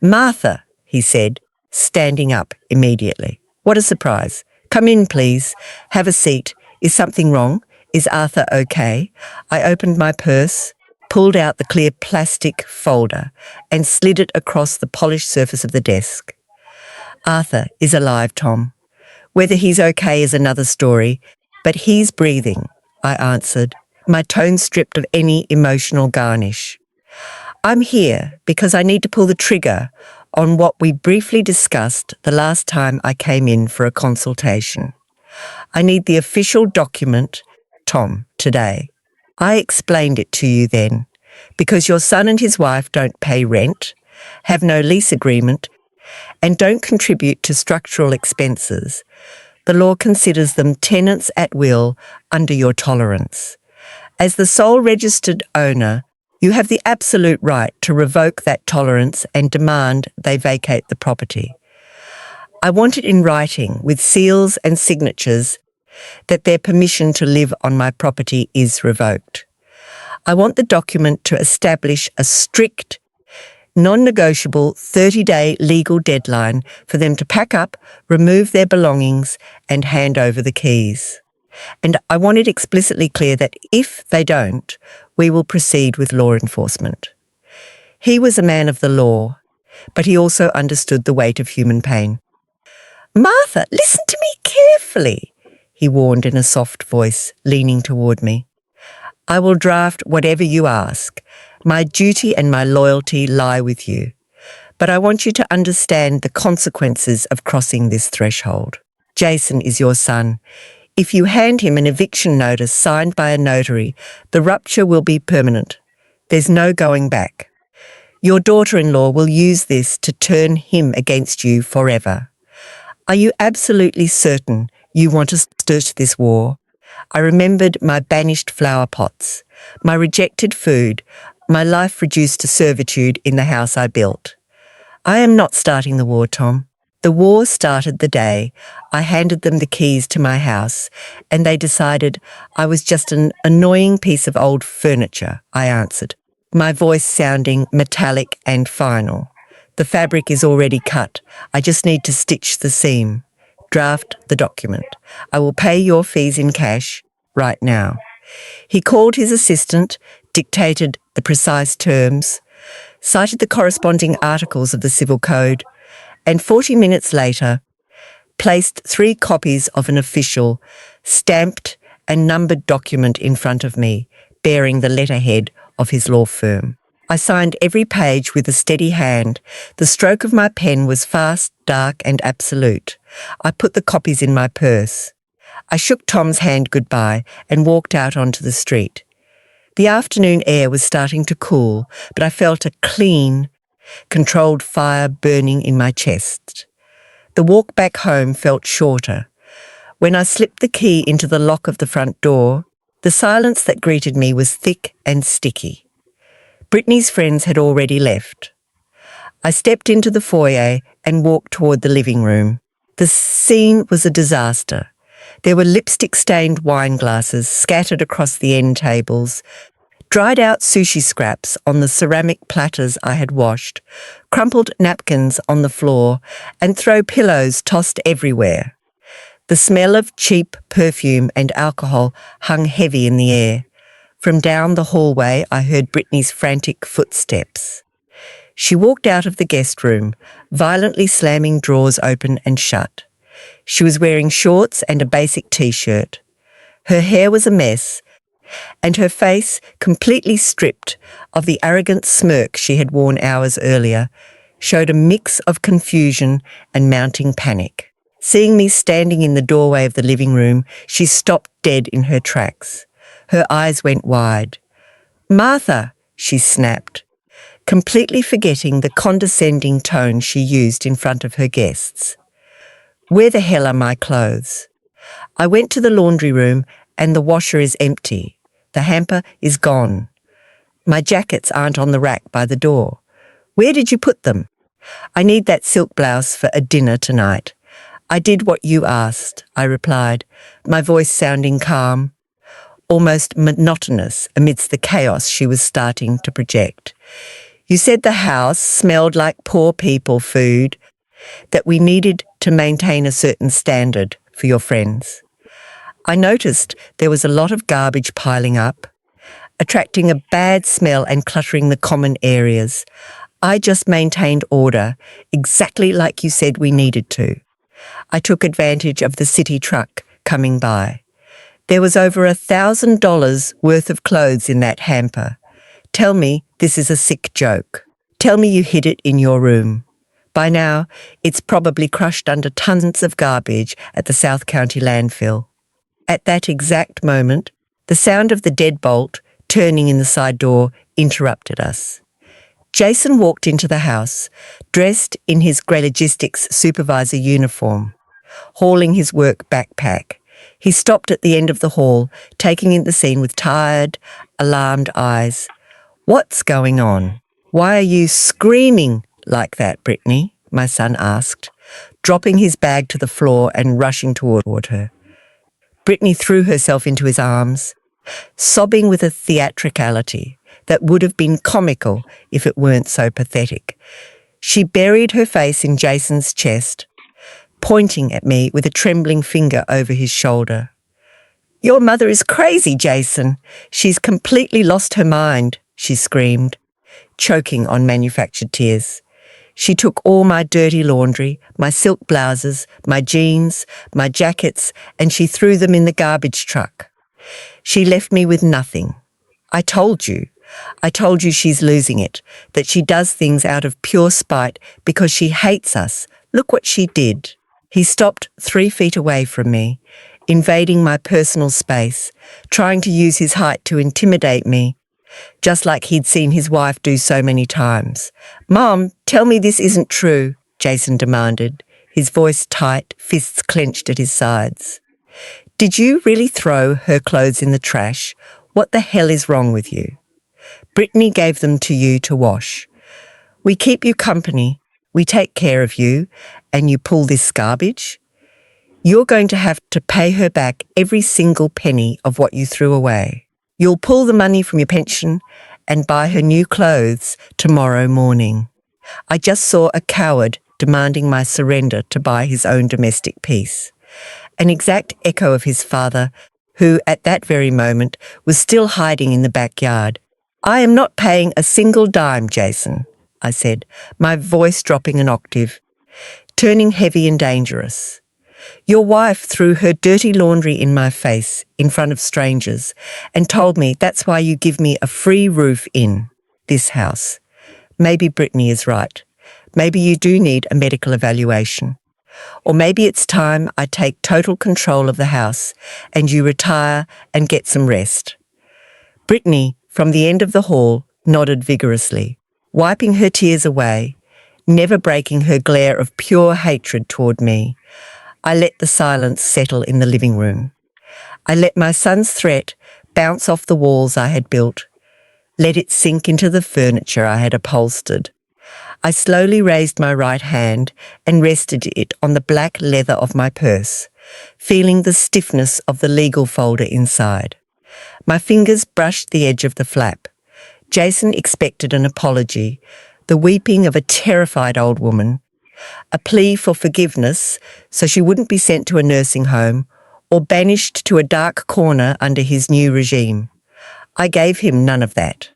Speaker 1: "Martha," he said, standing up immediately. "What a surprise. Come in, please. Have a seat. Is something wrong? Is Arthur okay?" I opened my purse, pulled out the clear plastic folder and slid it across the polished surface of the desk. "Arthur is alive, Tom. Whether he's okay is another story, but he's breathing," I answered, my tone stripped of any emotional garnish. "I'm here because I need to pull the trigger on what we briefly discussed the last time I came in for a consultation. I need the official document, Tom, today. I explained it to you then. Because your son and his wife don't pay rent, have no lease agreement, and don't contribute to structural expenses, the law considers them tenants at will under your tolerance. As the sole registered owner, you have the absolute right to revoke that tolerance and demand they vacate the property. I want it in writing with seals and signatures that their permission to live on my property is revoked. I want the document to establish a strict, non-negotiable 30-day legal deadline for them to pack up, remove their belongings and hand over the keys. And I want it explicitly clear that if they don't, we will proceed with law enforcement." He was a man of the law, but he also understood the weight of human pain. "Martha, listen to me carefully," he warned in a soft voice, leaning toward me. "I will draft whatever you ask. My duty and my loyalty lie with you. But I want you to understand the consequences of crossing this threshold. Jason is your son. If you hand him an eviction notice signed by a notary, the rupture will be permanent. There's no going back. Your daughter-in-law will use this to turn him against you forever. Are you absolutely certain you want to start this war?" I remembered my banished flower pots, my rejected food, my life reduced to servitude in the house I built. "I am not starting the war, Tom. The war started the day I handed them the keys to my house and they decided I was just an annoying piece of old furniture," I answered, my voice sounding metallic and final. "The fabric is already cut. I just need to stitch the seam. Draft the document. I will pay your fees in cash right now." He called his assistant, dictated the precise terms, cited the corresponding articles of the Civil Code, and 40 minutes later placed 3 copies of an official, stamped and numbered document in front of me, bearing the letterhead of his law firm. I signed every page with a steady hand. The stroke of my pen was fast, dark and absolute. I put the copies in my purse. I shook Tom's hand goodbye and walked out onto the street. The afternoon air was starting to cool, but I felt a clean, controlled fire burning in my chest. The walk back home felt shorter. When I slipped the key into the lock of the front door, the silence that greeted me was thick and sticky. Brittany's friends had already left. I stepped into the foyer and walked toward the living room. The scene was a disaster. There were lipstick-stained wine glasses scattered across the end tables, dried out sushi scraps on the ceramic platters I had washed, crumpled napkins on the floor, and throw pillows tossed everywhere. The smell of cheap perfume and alcohol hung heavy in the air. From down the hallway, I heard Brittany's frantic footsteps. She walked out of the guest room, violently slamming drawers open and shut. She was wearing shorts and a basic t-shirt. Her hair was a mess, and her face, completely stripped of the arrogant smirk she had worn hours earlier, showed a mix of confusion and mounting panic. Seeing me standing in the doorway of the living room, she stopped dead in her tracks. Her eyes went wide. "Martha," she snapped, completely forgetting the condescending tone she used in front of her guests. "Where the hell are my clothes?" I went to the laundry room and the washer is empty. The hamper is gone. My jackets aren't on the rack by the door. Where did you put them? I need that silk blouse for a dinner tonight. I did what you asked, I replied, my voice sounding calm, almost monotonous amidst the chaos she was starting to project. You said the house smelled like poor people food, that we needed to maintain a certain standard for your friends. I noticed there was a lot of garbage piling up, attracting a bad smell and cluttering the common areas. I just maintained order, exactly like you said we needed to. I took advantage of the city truck coming by. There was over $1,000 worth of clothes in that hamper. Tell me this is a sick joke. Tell me you hid it in your room. By now, it's probably crushed under tons of garbage at the South County landfill. At that exact moment, the sound of the deadbolt turning in the side door interrupted us. Jason walked into the house, dressed in his Grey-Logistics supervisor uniform, hauling his work backpack. He stopped at the end of the hall, taking in the scene with tired, alarmed eyes. "What's going on? Why are you screaming like that, Brittany?" my son asked, dropping his bag to the floor and rushing toward her. Brittany threw herself into his arms, sobbing with a theatricality that would have been comical if it weren't so pathetic. She buried her face in Jason's chest, pointing at me with a trembling finger over his shoulder. "Your mother is crazy, Jason. She's completely lost her mind," she screamed, choking on manufactured tears. She took all my dirty laundry, my silk blouses, my jeans, my jackets, and she threw them in the garbage truck. She left me with nothing. I told you she's losing it, that she does things out of pure spite because she hates us. Look what she did. He stopped 3 feet away from me, invading my personal space, trying to use his height to intimidate me, just like he'd seen his wife do so many times. "Mom, tell me this isn't true," Jason demanded, his voice tight, fists clenched at his sides. "Did you really throw her clothes in the trash? What the hell is wrong with you? Brittany gave them to you to wash. We keep you company, we take care of you, and you pull this garbage? You're going to have to pay her back every single penny of what you threw away. You'll pull the money from your pension and buy her new clothes tomorrow morning." I just saw a coward demanding my surrender to buy his own domestic peace. An exact echo of his father, who at that very moment was still hiding in the backyard. "I am not paying a single dime, Jason," I said, my voice dropping an octave, turning heavy and dangerous. "Your wife threw her dirty laundry in my face in front of strangers and told me that's why you give me a free roof in this house. Maybe Brittany is right. Maybe you do need a medical evaluation. Or maybe it's time I take total control of the house and you retire and get some rest." Brittany, from the end of the hall, nodded vigorously, wiping her tears away, never breaking her glare of pure hatred toward me. I let the silence settle in the living room. I let my son's threat bounce off the walls I had built, let it sink into the furniture I had upholstered. I slowly raised my right hand and rested it on the black leather of my purse, feeling the stiffness of the legal folder inside. My fingers brushed the edge of the flap. Jason expected an apology, the weeping of a terrified old woman, a plea for forgiveness so she wouldn't be sent to a nursing home or banished to a dark corner under his new regime. I gave him none of that.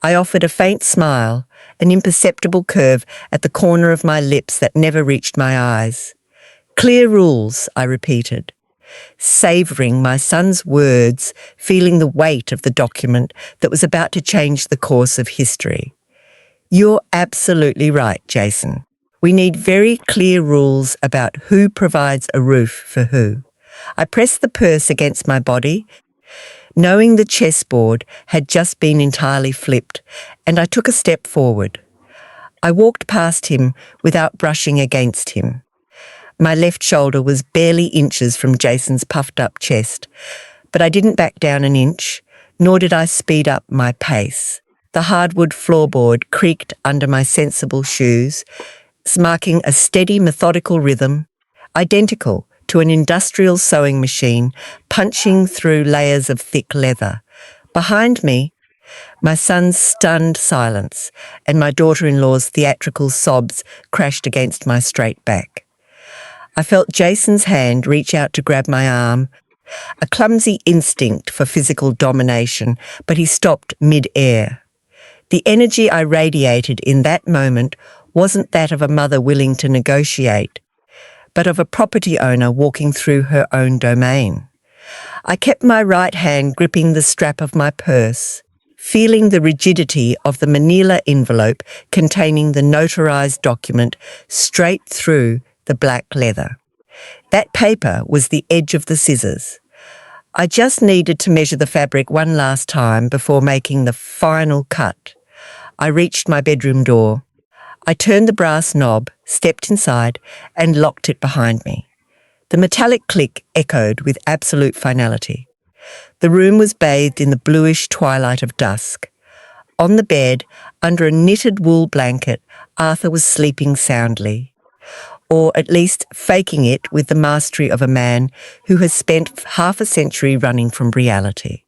Speaker 1: I offered a faint smile, an imperceptible curve at the corner of my lips that never reached my eyes. Clear rules, I repeated, savouring my son's words, feeling the weight of the document that was about to change the course of history. You're absolutely right, Jason. We need very clear rules about who provides a roof for who. I pressed the purse against my body, knowing the chessboard had just been entirely flipped, and I took a step forward. I walked past him without brushing against him. My left shoulder was barely inches from Jason's puffed-up chest, but I didn't back down an inch, nor did I speed up my pace. The hardwood floorboard creaked under my sensible shoes, marking a steady, methodical rhythm, identical to an industrial sewing machine punching through layers of thick leather. Behind me, my son's stunned silence and my daughter-in-law's theatrical sobs crashed against my straight back. I felt Jason's hand reach out to grab my arm, a clumsy instinct for physical domination, but he stopped mid-air. The energy I radiated in that moment wasn't that of a mother willing to negotiate, but of a property owner walking through her own domain. I kept my right hand gripping the strap of my purse, feeling the rigidity of the manila envelope containing the notarized document straight through the black leather. That paper was the edge of the scissors. I just needed to measure the fabric one last time before making the final cut. I reached my bedroom door. I turned the brass knob, stepped inside, and locked it behind me. The metallic click echoed with absolute finality. The room was bathed in the bluish twilight of dusk. On the bed, under a knitted wool blanket, Arthur was sleeping soundly, or at least faking it with the mastery of a man who has spent half a century running from reality.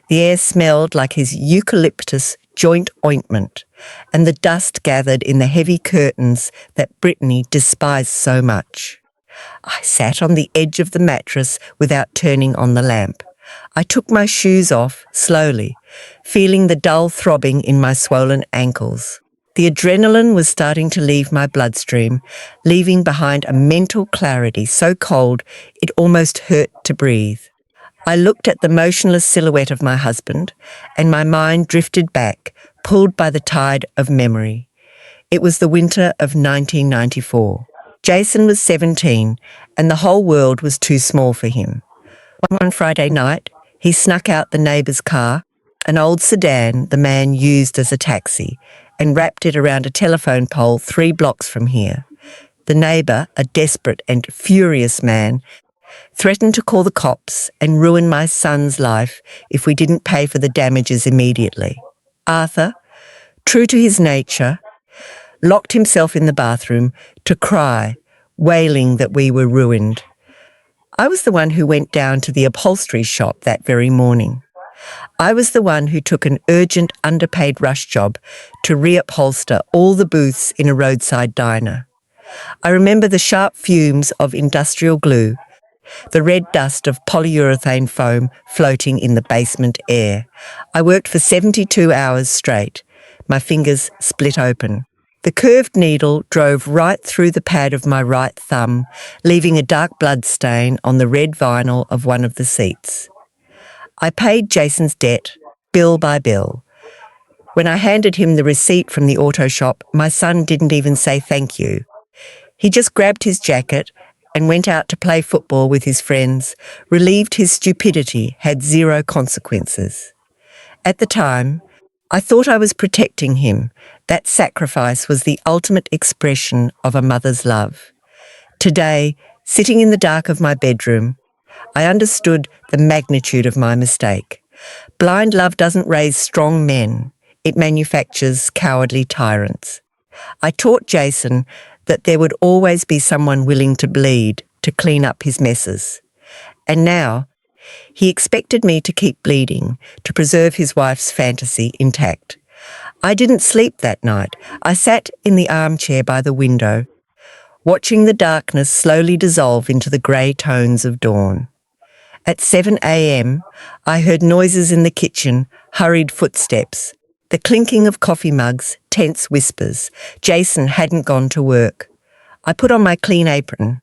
Speaker 1: The air smelled like his eucalyptus joint ointment, and the dust gathered in the heavy curtains that Brittany despised so much. I sat on the edge of the mattress without turning on the lamp. I took my shoes off slowly, feeling the dull throbbing in my swollen ankles. The adrenaline was starting to leave my bloodstream, leaving behind a mental clarity so cold it almost hurt to breathe. I looked at the motionless silhouette of my husband, and my mind drifted back, pulled by the tide of memory. It was the winter of 1994. Jason was 17, and the whole world was too small for him. One Friday night, he snuck out the neighbour's car, an old sedan the man used as a taxi, and wrapped it around a telephone pole 3 blocks from here. The neighbour, a desperate and furious man, threatened to call the cops and ruin my son's life if we didn't pay for the damages immediately. Arthur, true to his nature, locked himself in the bathroom to cry, wailing that we were ruined. I was the one who went down to the upholstery shop that very morning. I was the one who took an urgent underpaid rush job to reupholster all the booths in a roadside diner. I remember the sharp fumes of industrial glue, the red dust of polyurethane foam floating in the basement air. I worked for 72 hours straight. My fingers split open. The curved needle drove right through the pad of my right thumb, leaving a dark blood stain on the red vinyl of one of the seats. I paid Jason's debt, bill by bill. When I handed him the receipt from the auto shop, my son didn't even say thank you. He just grabbed his jacket and went out to play football with his friends, relieved his stupidity had 0 consequences. At the time, I thought I was protecting him. That sacrifice was the ultimate expression of a mother's love. Today, sitting in the dark of my bedroom, I understood the magnitude of my mistake. Blind love doesn't raise strong men. It manufactures cowardly tyrants. I taught Jason that there would always be someone willing to bleed to clean up his messes. And now, he expected me to keep bleeding to preserve his wife's fantasy intact. I didn't sleep that night. I sat in the armchair by the window, watching the darkness slowly dissolve into the grey tones of dawn. At 7 a.m, I heard noises in the kitchen, hurried footsteps, the clinking of coffee mugs, tense whispers. Jason hadn't gone to work. I put on my clean apron,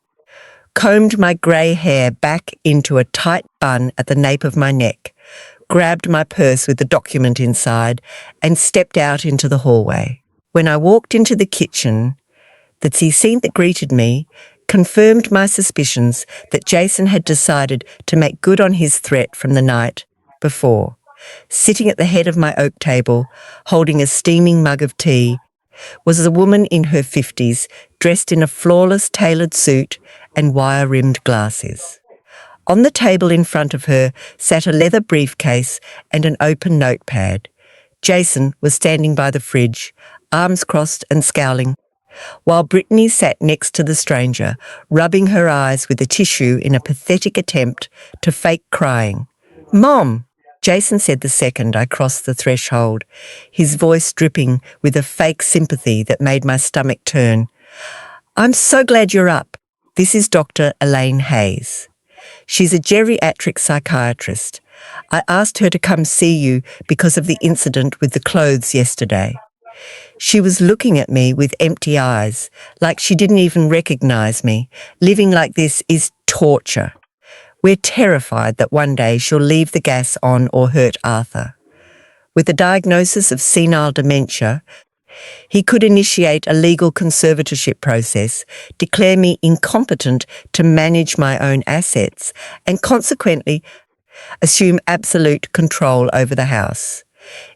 Speaker 1: combed my grey hair back into a tight bun at the nape of my neck, grabbed my purse with the document inside, and stepped out into the hallway. When I walked into the kitchen, the scene that greeted me confirmed my suspicions that Jason had decided to make good on his threat from the night before. Sitting at the head of my oak table, holding a steaming mug of tea, was a woman in her 50s, dressed in a flawless tailored suit and wire-rimmed glasses. On the table in front of her sat a leather briefcase and an open notepad. Jason was standing by the fridge, arms crossed and scowling, while Brittany sat next to the stranger, rubbing her eyes with a tissue in a pathetic attempt to fake crying. "Mom," Jason said the second I crossed the threshold, his voice dripping with a fake sympathy that made my stomach turn. "I'm so glad you're up. This is Dr. Elaine Hayes. She's a geriatric psychiatrist. I asked her to come see you because of the incident with the clothes yesterday." She was looking at me with empty eyes, like she didn't even recognise me. Living like this is torture. We're terrified that one day she'll leave the gas on or hurt Arthur. With a diagnosis of senile dementia, he could initiate a legal conservatorship process, declare me incompetent to manage my own assets, and consequently assume absolute control over the house.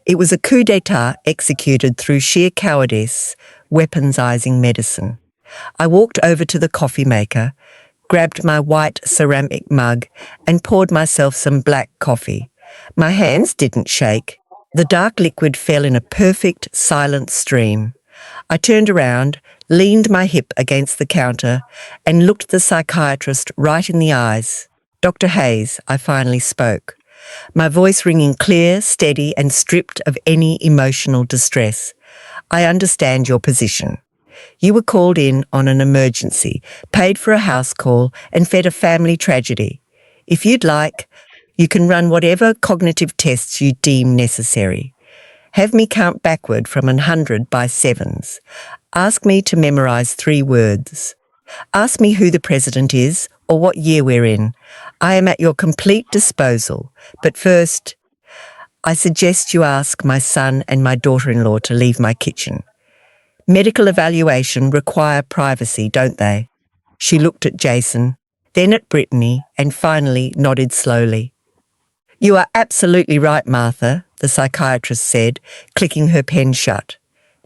Speaker 1: It was a coup d'etat executed through sheer cowardice, weaponizing medicine. I walked over to the coffee maker, grabbed my white ceramic mug, and poured myself some black coffee. My hands didn't shake. The dark liquid fell in a perfect, silent stream. I turned around, leaned my hip against the counter, and looked the psychiatrist right in the eyes. "Dr. Hayes," I finally spoke, my voice ringing clear, steady, and stripped of any emotional distress. "I understand your position. You were called in on an emergency, paid for a house call, and fed a family tragedy. If you'd like, you can run whatever cognitive tests you deem necessary. Have me count backward from 100 by sevens. Ask me to memorise 3 words. Ask me who the president is or what year we're in. I am at your complete disposal. But first, I suggest you ask my son and my daughter-in-law to leave my kitchen. Medical evaluation require privacy, don't they?" She looked at Jason, then at Brittany, and finally nodded slowly. "You are absolutely right, Martha," the psychiatrist said, clicking her pen shut.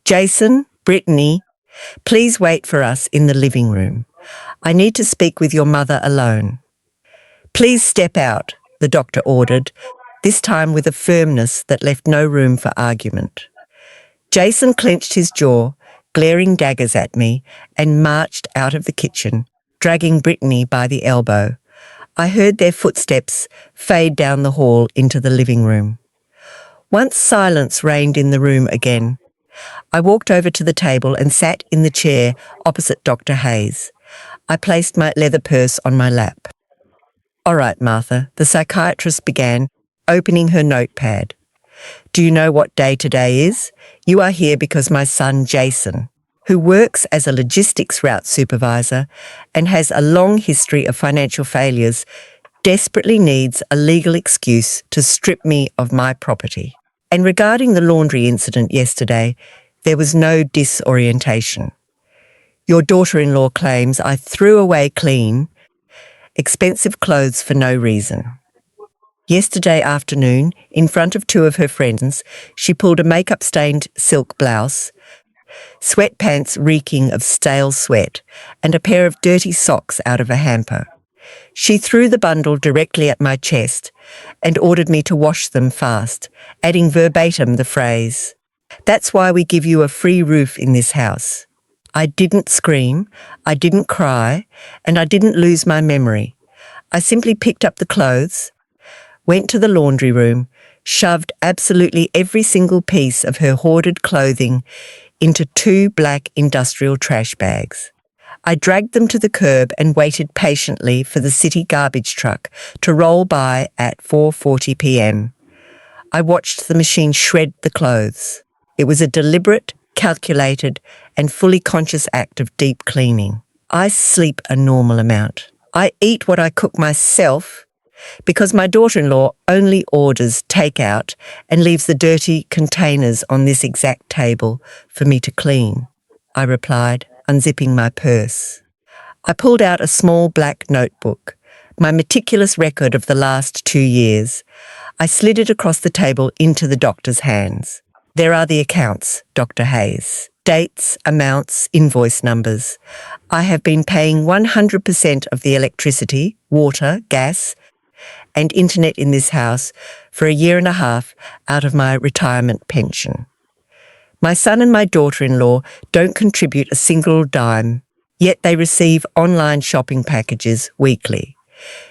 Speaker 1: "Jason, Brittany, please wait for us in the living room. I need to speak with your mother alone." "Please step out," the doctor ordered, this time with a firmness that left no room for argument. Jason clenched his jaw, glaring daggers at me, and marched out of the kitchen, dragging Brittany by the elbow. I heard their footsteps fade down the hall into the living room. Once silence reigned in the room again, I walked over to the table and sat in the chair opposite Dr. Hayes. I placed my leather purse on my lap. "All right, Martha," the psychiatrist began, opening her notepad. "Do you know what day today is? You are here because my son Jason, who works as a logistics route supervisor and has a long history of financial failures, desperately needs a legal excuse to strip me of my property. And regarding the laundry incident yesterday, there was no disorientation. Your daughter-in-law claims I threw away clean, expensive clothes for no reason. Yesterday afternoon, in front of 2 of her friends, she pulled a makeup-stained silk blouse, sweatpants reeking of stale sweat, and a pair of dirty socks out of a hamper. She threw the bundle directly at my chest and ordered me to wash them fast, adding verbatim the phrase, That's why we give you a free roof in this house. I didn't scream, I didn't cry, and I didn't lose my memory. I simply picked up the clothes, went to the laundry room, shoved absolutely every single piece of her hoarded clothing into 2 black industrial trash bags. I dragged them to the curb and waited patiently for the city garbage truck to roll by at 4:40 p.m. I watched the machine shred the clothes. It was a deliberate, calculated, and fully conscious act of deep cleaning. I sleep a normal amount. I eat what I cook myself because my daughter-in-law only orders takeout and leaves the dirty containers on this exact table for me to clean, I replied, unzipping my purse. I pulled out a small black notebook, my meticulous record of the last 2 years. I slid it across the table into the doctor's hands. There are the accounts, Dr. Hayes. Dates, amounts, invoice numbers. I have been paying 100% of the electricity, water, gas, and internet in this house for a year and a half out of my retirement pension. My son and my daughter-in-law don't contribute a single dime, yet they receive online shopping packages weekly.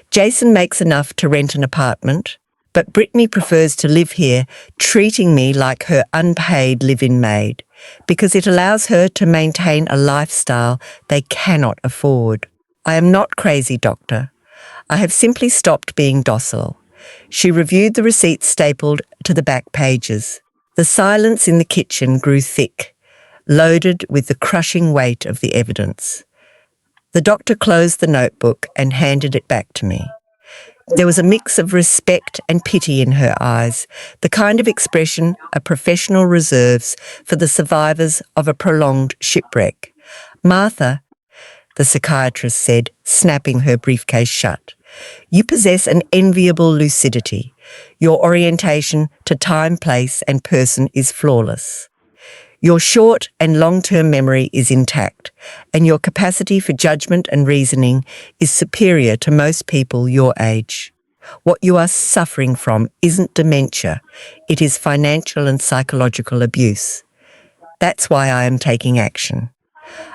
Speaker 1: Jason makes enough to rent an apartment, but Brittany prefers to live here, treating me like her unpaid live-in maid, because it allows her to maintain a lifestyle they cannot afford. I am not crazy, doctor. I have simply stopped being docile. She reviewed the receipts stapled to the back pages. The silence in the kitchen grew thick, loaded with the crushing weight of the evidence. The doctor closed the notebook and handed it back to me. There was a mix of respect and pity in her eyes, the kind of expression a professional reserves for the survivors of a prolonged shipwreck. Martha, the psychiatrist said, snapping her briefcase shut, you possess an enviable lucidity. Your orientation to time, place, and person is flawless. Your short and long-term memory is intact, and your capacity for judgment and reasoning is superior to most people your age. What you are suffering from isn't dementia, it is financial and psychological abuse. That's why I am taking action.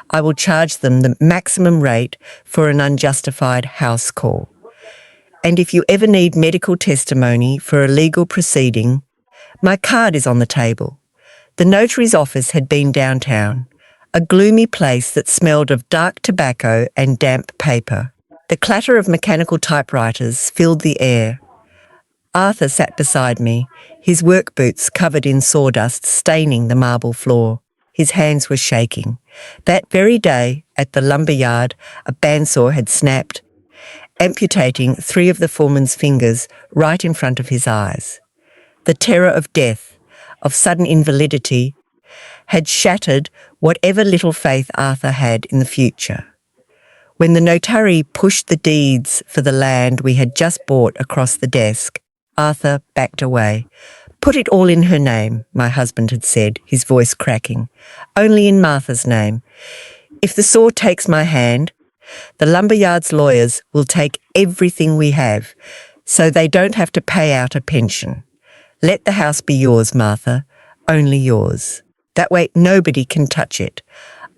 Speaker 1: I will charge them the maximum rate for an unjustified house call. And if you ever need medical testimony for a legal proceeding, my card is on the table. The notary's office had been downtown, a gloomy place that smelled of dark tobacco and damp paper. The clatter of mechanical typewriters filled the air. Arthur sat beside me, his work boots covered in sawdust staining the marble floor. His hands were shaking. That very day, at the lumber yard, a bandsaw had snapped, amputating 3 of the foreman's fingers right in front of his eyes. The terror of death, of sudden invalidity, had shattered whatever little faith Arthur had in the future. When the notary pushed the deeds for the land we had just bought across the desk, Arthur backed away. Put it all in her name, my husband had said, his voice cracking. Only in Martha's name. If the saw takes my hand, the lumberyard's lawyers will take everything we have, so they don't have to pay out a pension. Let the house be yours, Martha, only yours. That way nobody can touch it.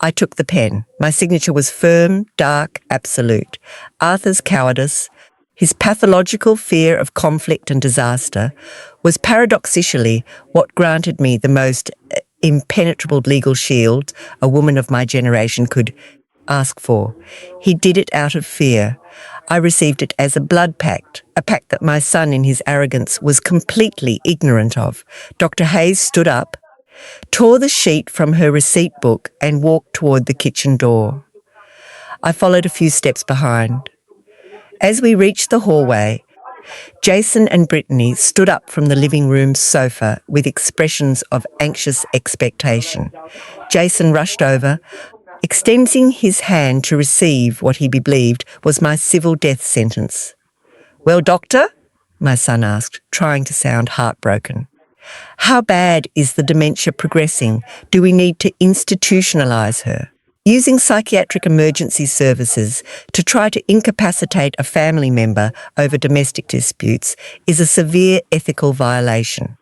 Speaker 1: I took the pen. My signature was firm, dark, absolute. Arthur's cowardice, his pathological fear of conflict and disaster, was paradoxically what granted me the most impenetrable legal shield a woman of my generation could ask for. He did it out of fear. I received it as a blood pact, a pact that my son in his arrogance was completely ignorant of. Dr. Hayes stood up, tore the sheet from her receipt book and walked toward the kitchen door. I followed a few steps behind. As we reached the hallway, Jason and Brittany stood up from the living room sofa with expressions of anxious expectation. Jason rushed over, extending his hand to receive what he believed was my civil death sentence. "Well, doctor?" my son asked, trying to sound heartbroken. "How bad is the dementia progressing? Do we need to institutionalise her?" Using psychiatric emergency services to try to incapacitate a family member over domestic disputes is a severe ethical violation.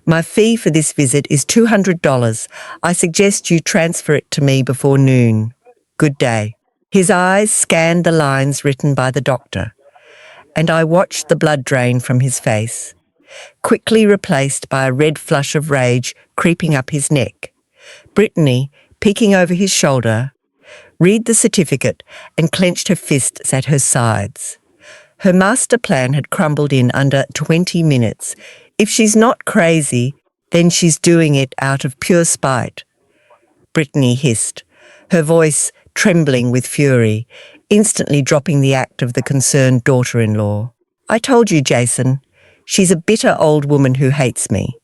Speaker 1: My fee for this visit is $200. I suggest you transfer it to me before noon. Good day." His eyes scanned the lines written by the doctor, and I watched the blood drain from his face, quickly replaced by a red flush of rage creeping up his neck. Brittany, peeking over his shoulder, read the certificate and clenched her fists at her sides. Her master plan had crumbled in under 20 minutes. If she's not crazy, then she's doing it out of pure spite. Brittany hissed, her voice trembling with fury, instantly dropping the act of the concerned daughter-in-law. "I told you, Jason. She's a bitter old woman who hates me."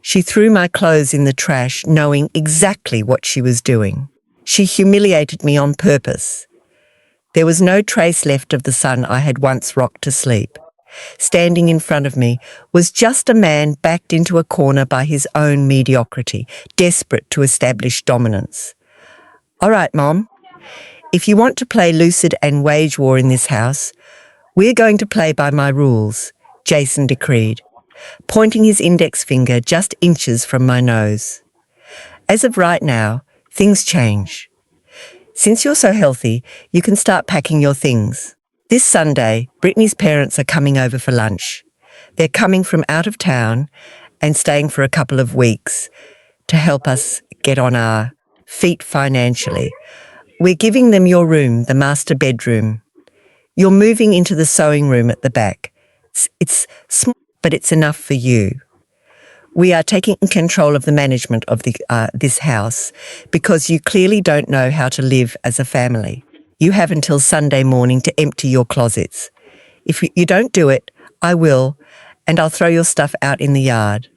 Speaker 1: She threw my clothes in the trash, knowing exactly what she was doing. She humiliated me on purpose. There was no trace left of the son I had once rocked to sleep. Standing in front of me was just a man backed into a corner by his own mediocrity, desperate to establish dominance. "All right, Mom. If you want to play lucid and wage war in this house, we're going to play by my rules," Jason decreed, pointing his index finger just inches from my nose. "As of right now, things change. Since you're so healthy, you can start packing your things. This Sunday, Brittany's parents are coming over for lunch. They're coming from out of town and staying for a couple of weeks to help us get on our feet financially. We're giving them your room, the master bedroom. You're moving into the sewing room at the back. It's small, but it's enough for you. We are taking control of the management of this house because you clearly don't know how to live as a family. You have until Sunday morning to empty your closets. If you don't do it, I will, and I'll throw your stuff out in the yard."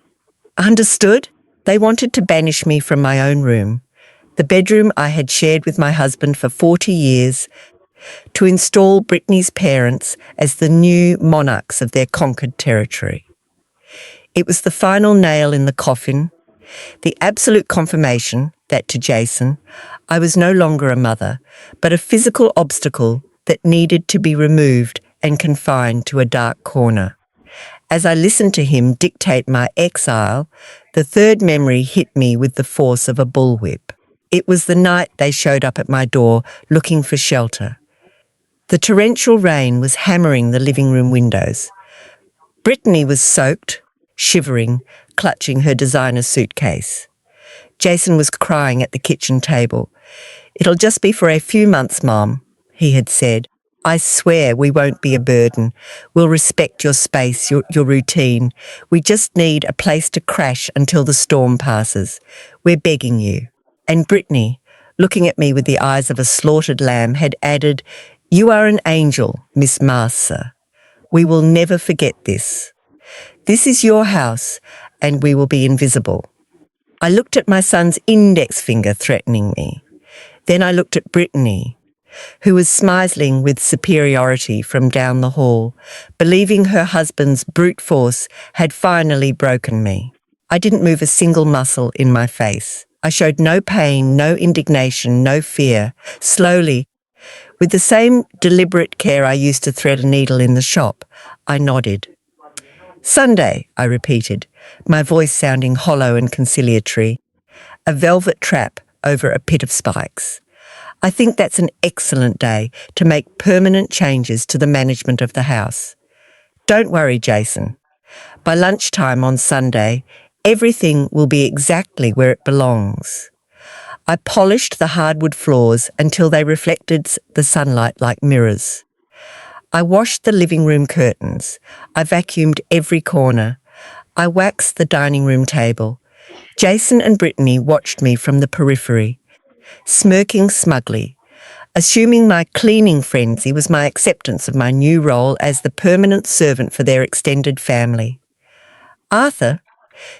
Speaker 1: Understood? They wanted to banish me from my own room, the bedroom I had shared with my husband for 40 years, to install Brittany's parents as the new monarchs of their conquered territory. It was the final nail in the coffin, the absolute confirmation that to Jason, I was no longer a mother, but a physical obstacle that needed to be removed and confined to a dark corner. As I listened to him dictate my exile, the third memory hit me with the force of a bullwhip. It was the night they showed up at my door looking for shelter. The torrential rain was hammering the living room windows. Brittany was soaked, shivering, clutching her designer suitcase. Jason was crying at the kitchen table. "It'll just be for a few months, Mom," he had said. "I swear we won't be a burden. We'll respect your space, your routine. We just need a place to crash until the storm passes. We're begging you." And Brittany, looking at me with the eyes of a slaughtered lamb, had added, "You are an angel, Miss Marsa. We will never forget this. This is your house, and we will be invisible." I looked at my son's index finger threatening me. Then I looked at Brittany, who was smiling with superiority from down the hall, believing her husband's brute force had finally broken me. I didn't move a single muscle in my face. I showed no pain, no indignation, no fear. Slowly, with the same deliberate care I used to thread a needle in the shop, I nodded. "Sunday," I repeated, my voice sounding hollow and conciliatory. "A velvet trap over a pit of spikes. I think that's an excellent day to make permanent changes to the management of the house. Don't worry, Jason. By lunchtime on Sunday, everything will be exactly where it belongs." I polished the hardwood floors until they reflected the sunlight like mirrors. I washed the living room curtains. I vacuumed every corner. I waxed the dining room table. Jason and Brittany watched me from the periphery, smirking smugly, assuming my cleaning frenzy was my acceptance of my new role as the permanent servant for their extended family. Arthur,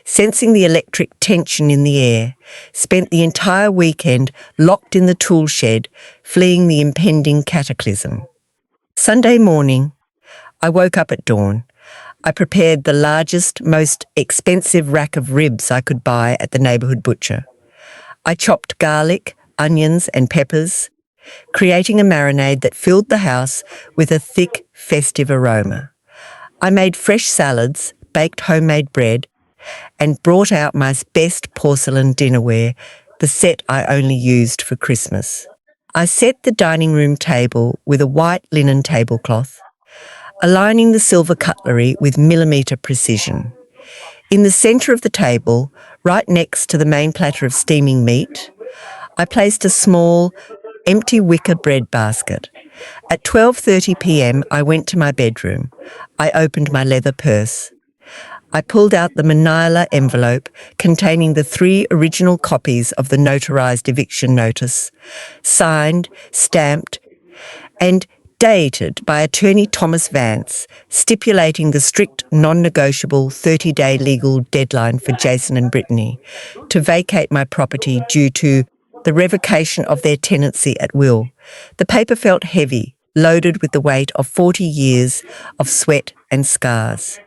Speaker 1: sensing the electric tension in the air, spent the entire weekend locked in the tool shed, fleeing the impending cataclysm. Sunday morning, I woke up at dawn. I prepared the largest, most expensive rack of ribs I could buy at the neighbourhood butcher. I chopped garlic, onions and peppers, creating a marinade that filled the house with a thick, festive aroma. I made fresh salads, baked homemade bread, and brought out my best porcelain dinnerware, the set I only used for Christmas. I set the dining room table with a white linen tablecloth, aligning the silver cutlery with millimetre precision. In the centre of the table, right next to the main platter of steaming meat, I placed a small, empty wicker bread basket. At 12:30 p.m, I went to my bedroom. I opened my leather purse. I pulled out the manila envelope containing the 3 original copies of the notarised eviction notice, signed, stamped, and dated by attorney Thomas Vance, stipulating the strict non-negotiable 30-day legal deadline for Jason and Brittany to vacate my property due to the revocation of their tenancy at will. The paper felt heavy, loaded with the weight of 40 years of sweat and scars.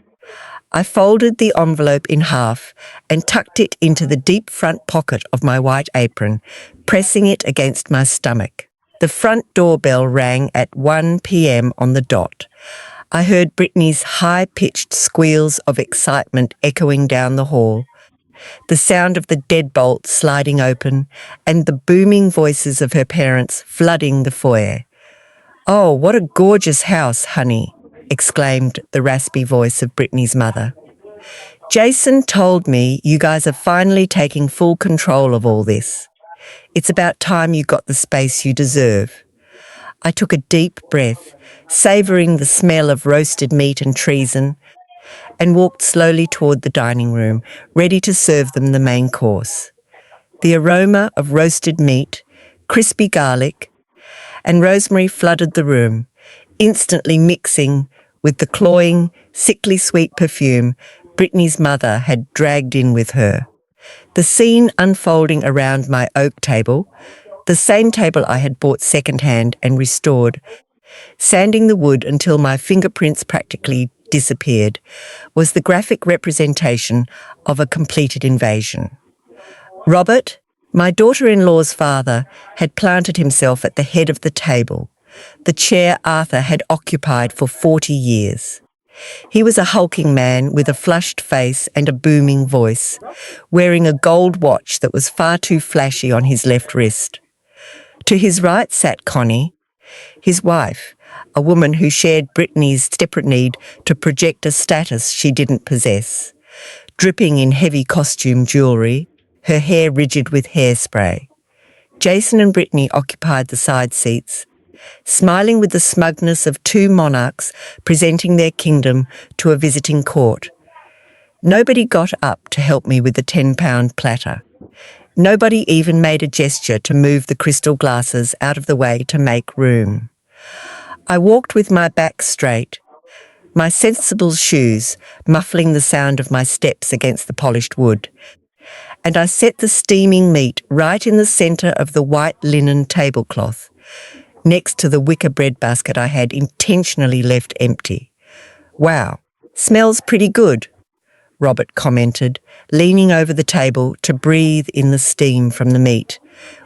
Speaker 1: I folded the envelope in half and tucked it into the deep front pocket of my white apron, pressing it against my stomach. The front doorbell rang at 1 p.m. on the dot. I heard Brittany's high-pitched squeals of excitement echoing down the hall, the sound of the deadbolt sliding open, and the booming voices of her parents flooding the foyer. "Oh, what a gorgeous house, honey," exclaimed the raspy voice of Brittany's mother. "Jason told me you guys are finally taking full control of all this. It's about time you got the space you deserve." I took a deep breath, savouring the smell of roasted meat and treason, and walked slowly toward the dining room, ready to serve them the main course. The aroma of roasted meat, crispy garlic, and rosemary flooded the room, instantly mixing with the cloying, sickly sweet perfume Brittany's mother had dragged in with her. The scene unfolding around my oak table, the same table I had bought second-hand and restored, sanding the wood until my fingerprints practically disappeared, was the graphic representation of a completed invasion. Robert, my daughter-in-law's father, had planted himself at the head of the table, the chair Arthur had occupied for 40 years. He was a hulking man with a flushed face and a booming voice, wearing a gold watch that was far too flashy on his left wrist. To his right sat Connie, his wife, a woman who shared Brittany's desperate need to project a status she didn't possess, dripping in heavy costume jewellery, her hair rigid with hairspray. Jason and Brittany occupied the side seats, smiling with the smugness of 2 monarchs presenting their kingdom to a visiting court. Nobody got up to help me with the 10-pound platter. Nobody even made a gesture to move the crystal glasses out of the way to make room. I walked with my back straight, my sensible shoes muffling the sound of my steps against the polished wood, and I set the steaming meat right in the centre of the white linen tablecloth, next to the wicker bread basket I had intentionally left empty. "Wow, smells pretty good," Robert commented, leaning over the table to breathe in the steam from the meat,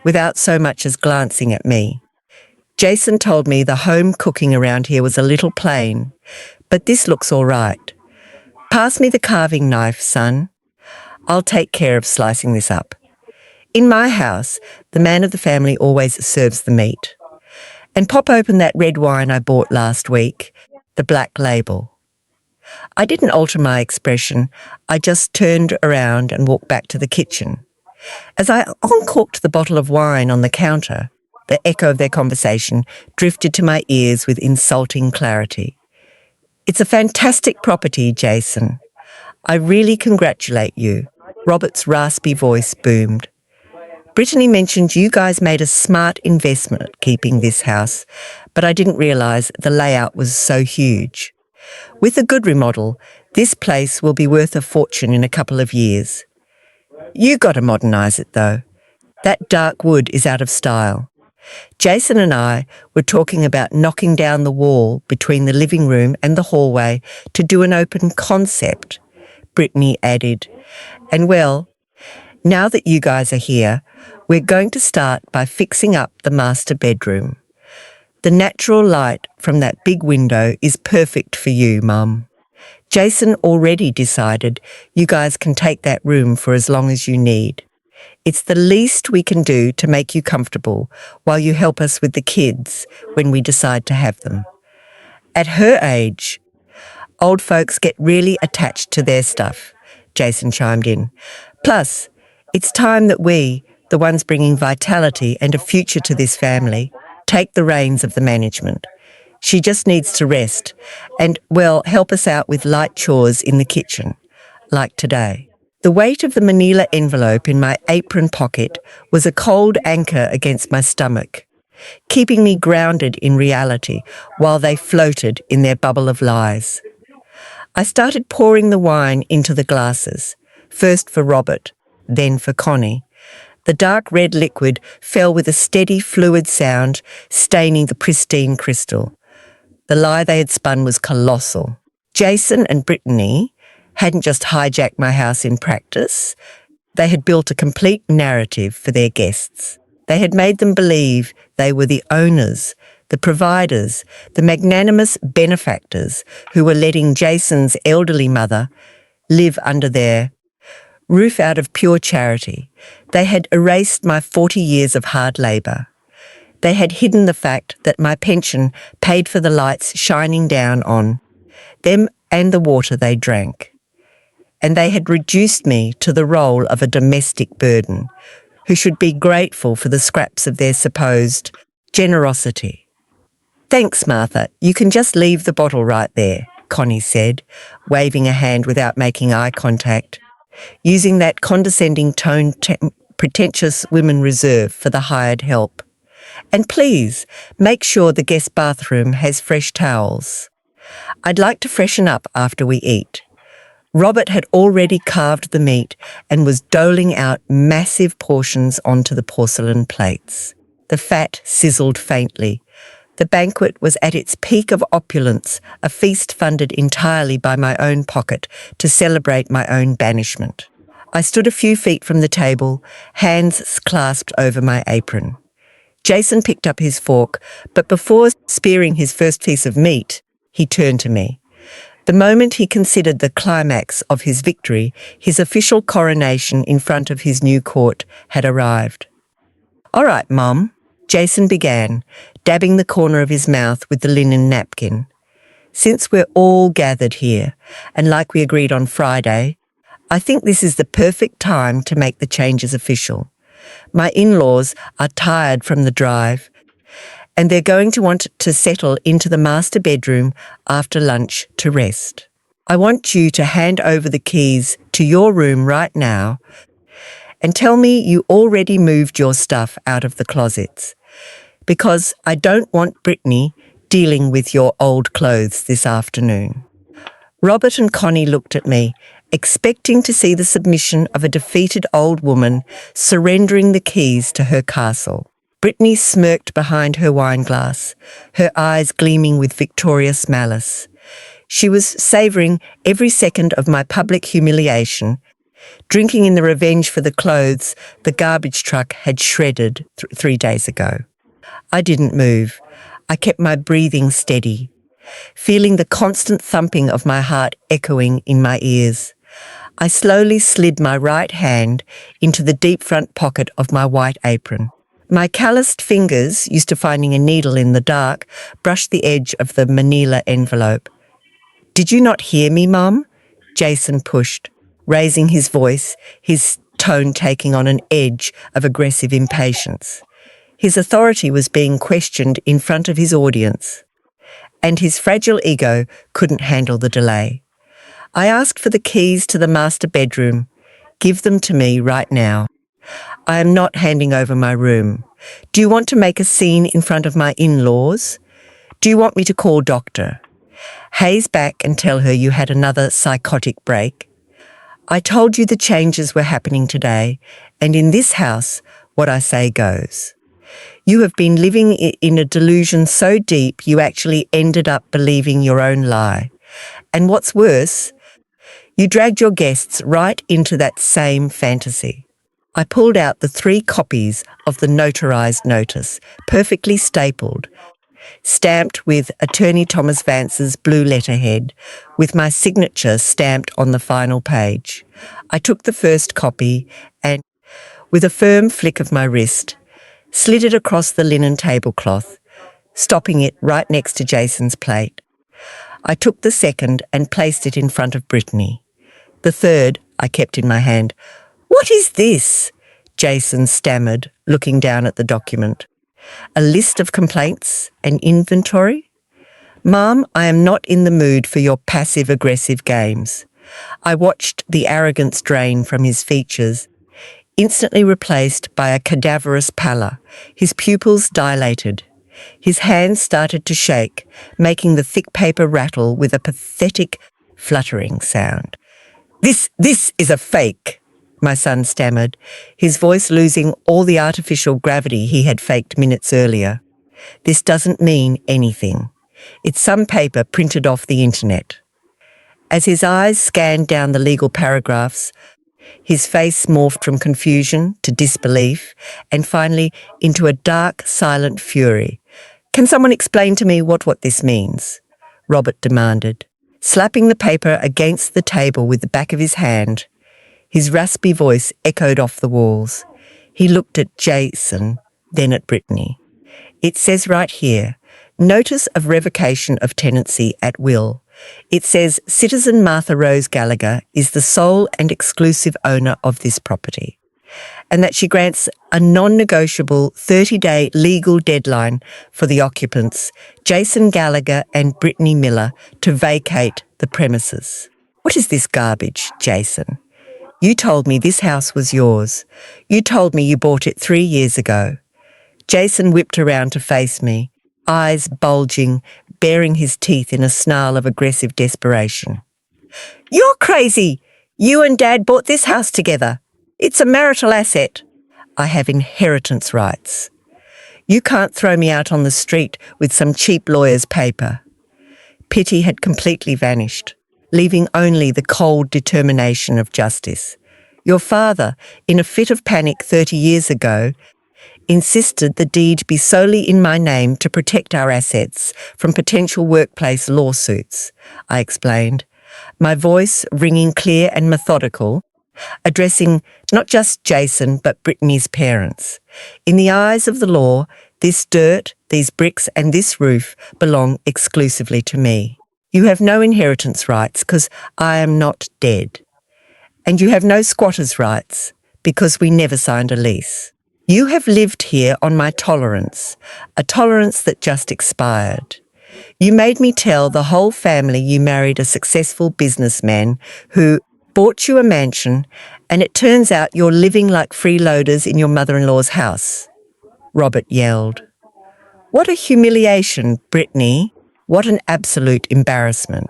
Speaker 1: without so much as glancing at me. "Jason told me the home cooking around here was a little plain, but this looks all right. Pass me the carving knife, son. I'll take care of slicing this up. In my house, the man of the family always serves the meat. And pop open that red wine I bought last week, the Black Label." I didn't alter my expression. I just turned around and walked back to the kitchen. As I uncorked the bottle of wine on the counter, the echo of their conversation drifted to my ears with insulting clarity. "It's a fantastic property, Jason. I really congratulate you," Robert's raspy voice boomed. "Brittany mentioned you guys made a smart investment keeping this house, but I didn't realise the layout was so huge. With a good remodel, this place will be worth a fortune in a couple of years. You got to modernise it though. That dark wood is out of style. Jason and I were talking about knocking down the wall between the living room and the hallway to do an open concept," Brittany added. "And well, now that you guys are here, we're going to start by fixing up the master bedroom. The natural light from that big window is perfect for you, Mum. Jason already decided you guys can take that room for as long as you need. It's the least we can do to make you comfortable while you help us with the kids when we decide to have them. At her age, old folks get really attached to their stuff, Jason chimed in. Plus, it's time that we, the ones bringing vitality and a future to this family, take the reins of the management. She just needs to rest and, well, help us out with light chores in the kitchen, like today. The weight of the manila envelope in my apron pocket was a cold anchor against my stomach, keeping me grounded in reality while they floated in their bubble of lies. I started pouring the wine into the glasses, first for Robert, then for Connie. The dark red liquid fell with a steady fluid sound, staining the pristine crystal. The lie they had spun was colossal. Jason and Brittany hadn't just hijacked my house in practice. They had built a complete narrative for their guests. They had made them believe they were the owners, the providers, the magnanimous benefactors who were letting Jason's elderly mother live under their roof out of pure charity. They had erased my 40 years of hard labour. They had hidden the fact that my pension paid for the lights shining down on them and the water they drank. And they had reduced me to the role of a domestic burden who should be grateful for the scraps of their supposed generosity. "Thanks, Martha. You can just leave the bottle right there," Connie said, waving a hand without making eye contact, using that condescending tone pretentious women reserve for the hired help. "And please, make sure the guest bathroom has fresh towels. I'd like to freshen up after we eat." Robert had already carved the meat and was doling out massive portions onto the porcelain plates. The fat sizzled faintly. The banquet was at its peak of opulence, a feast funded entirely by my own pocket to celebrate my own banishment. I stood a few feet from the table, hands clasped over my apron. Jason picked up his fork, but before spearing his first piece of meat, he turned to me. The moment he considered the climax of his victory, his official coronation in front of his new court had arrived. "All right, Mum," Jason began, dabbing the corner of his mouth with the linen napkin. "Since we're all gathered here, and like we agreed on Friday, I think this is the perfect time to make the changes official. My in-laws are tired from the drive, and they're going to want to settle into the master bedroom after lunch to rest. I want you to hand over the keys to your room right now and tell me you already moved your stuff out of the closets, because I don't want Brittany dealing with your old clothes this afternoon." Robert and Connie looked at me, expecting to see the submission of a defeated old woman surrendering the keys to her castle. Brittany smirked behind her wine glass, her eyes gleaming with victorious malice. She was savouring every second of my public humiliation, drinking in the revenge for the clothes the garbage truck had shredded 3 days ago. I didn't move. I kept my breathing steady, feeling the constant thumping of my heart echoing in my ears. I slowly slid my right hand into the deep front pocket of my white apron. My calloused fingers, used to finding a needle in the dark, brushed the edge of the manila envelope. "Did you not hear me, Mum?" Jason pushed, raising his voice, his tone taking on an edge of aggressive impatience. His authority was being questioned in front of his audience, and his fragile ego couldn't handle the delay. "I asked for the keys to the master bedroom. Give them to me right now. I am not handing over my room. Do you want to make a scene in front of my in-laws? Do you want me to call doctor? Haze back and tell her you had another psychotic break. I told you the changes were happening today, and in this house, what I say goes. You have been living in a delusion so deep you actually ended up believing your own lie. And what's worse, you dragged your guests right into that same fantasy." I pulled out the 3 copies of the notarized notice, perfectly stapled, stamped with Attorney Thomas Vance's blue letterhead, with my signature stamped on the final page. I took the first copy and, with a firm flick of my wrist, slid it across the linen tablecloth, stopping it right next to Jason's plate. I took the second and placed it in front of Brittany. The third I kept in my hand. "What is this?" Jason stammered, looking down at the document. "A list of complaints? An inventory?" "Mom, I am not in the mood for your passive-aggressive games." I watched the arrogance drain from his features, instantly replaced by a cadaverous pallor. His pupils dilated. His hands started to shake, making the thick paper rattle with a pathetic, fluttering sound. This is a fake," my son stammered, his voice losing all the artificial gravity he had faked minutes earlier. "This doesn't mean anything. It's some paper printed off the internet." As his eyes scanned down the legal paragraphs, his face morphed from confusion to disbelief and finally into a dark, silent fury. "Can someone explain to me what this means?" Robert demanded, slapping the paper against the table with the back of his hand. His raspy voice echoed off the walls. He looked at Jason, then at Brittany. "It says right here, notice of revocation of tenancy at will. It says Citizen Martha Rose Gallagher is the sole and exclusive owner of this property, and that she grants a non-negotiable 30-day legal deadline for the occupants, Jason Gallagher and Brittany Miller, to vacate the premises." "What is this garbage, Jason? You told me this house was yours. You told me you bought it 3 years ago." Jason whipped around to face me, eyes bulging, baring his teeth in a snarl of aggressive desperation. "You're crazy! You and Dad bought this house together. It's a marital asset. I have inheritance rights. You can't throw me out on the street with some cheap lawyer's paper." Pity had completely vanished, leaving only the cold determination of justice. "Your father, in a fit of panic 30 years ago, insisted the deed be solely in my name to protect our assets from potential workplace lawsuits," I explained, my voice ringing clear and methodical, addressing not just Jason but Brittany's parents. "In the eyes of the law, this dirt, these bricks and this roof belong exclusively to me. You have no inheritance rights because I am not dead. And you have no squatters' rights because we never signed a lease. You have lived here on my tolerance, a tolerance that just expired. You made me tell the whole family you married a successful businessman who bought you a mansion, and it turns out you're living like freeloaders in your mother-in-law's house," Robert yelled. "What a humiliation, Brittany. What an absolute embarrassment."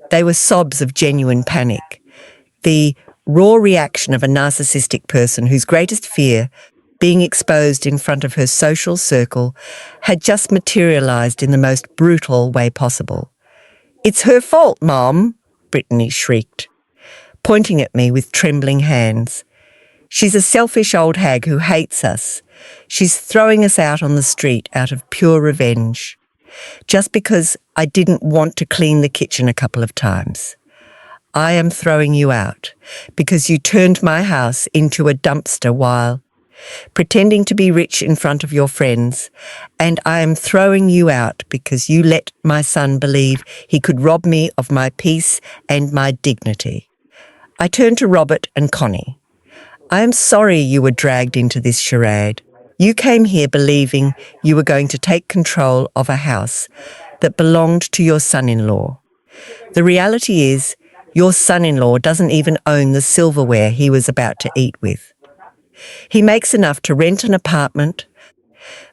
Speaker 1: They were sobs of genuine panic, the raw reaction of a narcissistic person whose greatest fear, being exposed in front of her social circle, had just materialised in the most brutal way possible. "It's her fault, Mom," Brittany shrieked, pointing at me with trembling hands. "She's a selfish old hag who hates us. She's throwing us out on the street out of pure revenge, just because I didn't want to clean the kitchen a couple of times. I am throwing you out because you turned my house into a dumpster while pretending to be rich in front of your friends, and I am throwing you out because you let my son believe he could rob me of my peace and my dignity." I turned to Robert and Connie. "I am sorry you were dragged into this charade. You came here believing you were going to take control of a house that belonged to your son-in-law. The reality is, your son-in-law doesn't even own the silverware he was about to eat with. He makes enough to rent an apartment,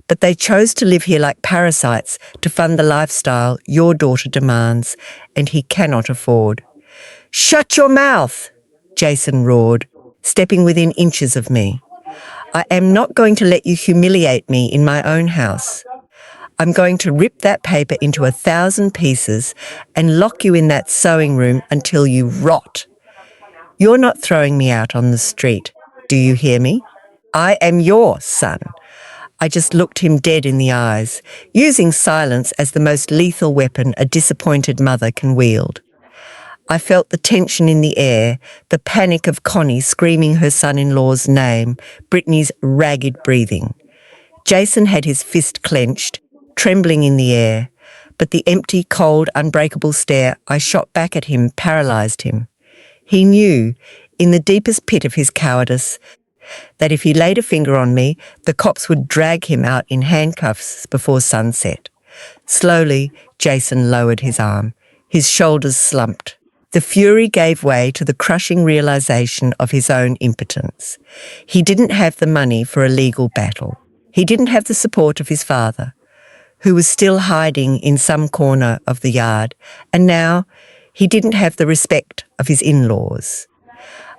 Speaker 1: but they chose to live here like parasites to fund the lifestyle your daughter demands and he cannot afford." "Shut your mouth!" Jason roared, stepping within inches of me. "I am not going to let you humiliate me in my own house. I'm going to rip that paper into 1,000 pieces and lock you in that sewing room until you rot. You're not throwing me out on the street. Do you hear me? I am your son. I just looked him dead in the eyes, using silence as the most lethal weapon a disappointed mother can wield. I felt the tension in the air, the panic of Connie screaming her son-in-law's name, Brittany's ragged breathing. Jason had his fist clenched, trembling in the air, but the empty, cold, unbreakable stare I shot back at him paralysed him. He knew, in the deepest pit of his cowardice, that if he laid a finger on me, the cops would drag him out in handcuffs before sunset. Slowly, Jason lowered his arm. His shoulders slumped. The fury gave way to the crushing realisation of his own impotence. He didn't have the money for a legal battle. He didn't have the support of his father, who was still hiding in some corner of the yard, and now he didn't have the respect of his in-laws.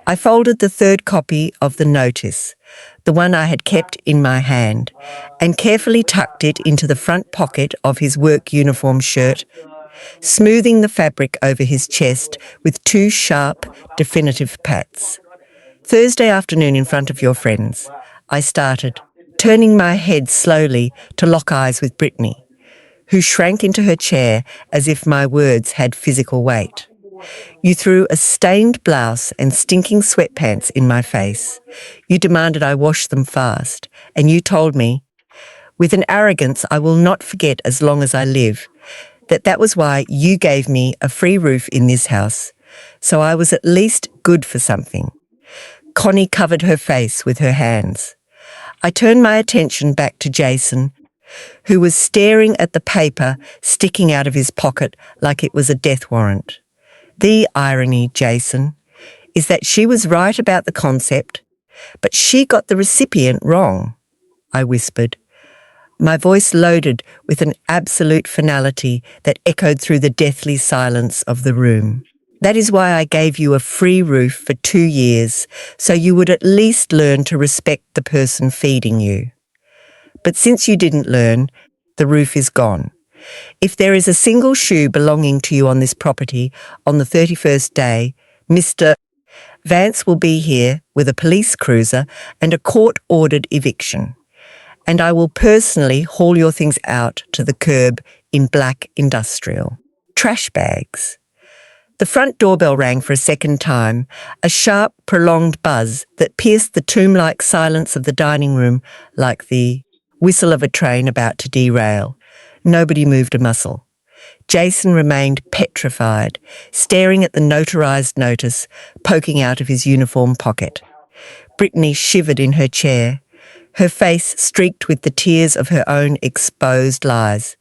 Speaker 1: I folded the third copy of the notice, the one I had kept in my hand, and carefully tucked it into the front pocket of his work uniform shirt, smoothing the fabric over his chest with two sharp, definitive pats. Thursday afternoon in front of your friends, I started, turning my head slowly to lock eyes with Brittany, who shrank into her chair as if my words had physical weight. You threw a stained blouse and stinking sweatpants in my face. You demanded I wash them fast, and you told me, with an arrogance I will not forget as long as I live, that was why you gave me a free roof in this house, so I was at least good for something. Connie covered her face with her hands. I turned my attention back to Jason, who was staring at the paper sticking out of his pocket like it was a death warrant. The irony, Jason, is that she was right about the concept, but she got the recipient wrong, I whispered. My voice loaded with an absolute finality that echoed through the deathly silence of the room. That is why I gave you a free roof for 2 years, so you would at least learn to respect the person feeding you. But since you didn't learn, the roof is gone. If there is a single shoe belonging to you on this property on the 31st day, Mr. Vance will be here with a police cruiser and a court-ordered eviction. And I will personally haul your things out to the curb in black industrial trash bags. The front doorbell rang for a second time, a sharp, prolonged buzz that pierced the tomb-like silence of the dining room like the whistle of a train about to derail. Nobody moved a muscle. Jason remained petrified, staring at the notarized notice poking out of his uniform pocket. Brittany shivered in her chair, her face streaked with the tears of her own exposed lies,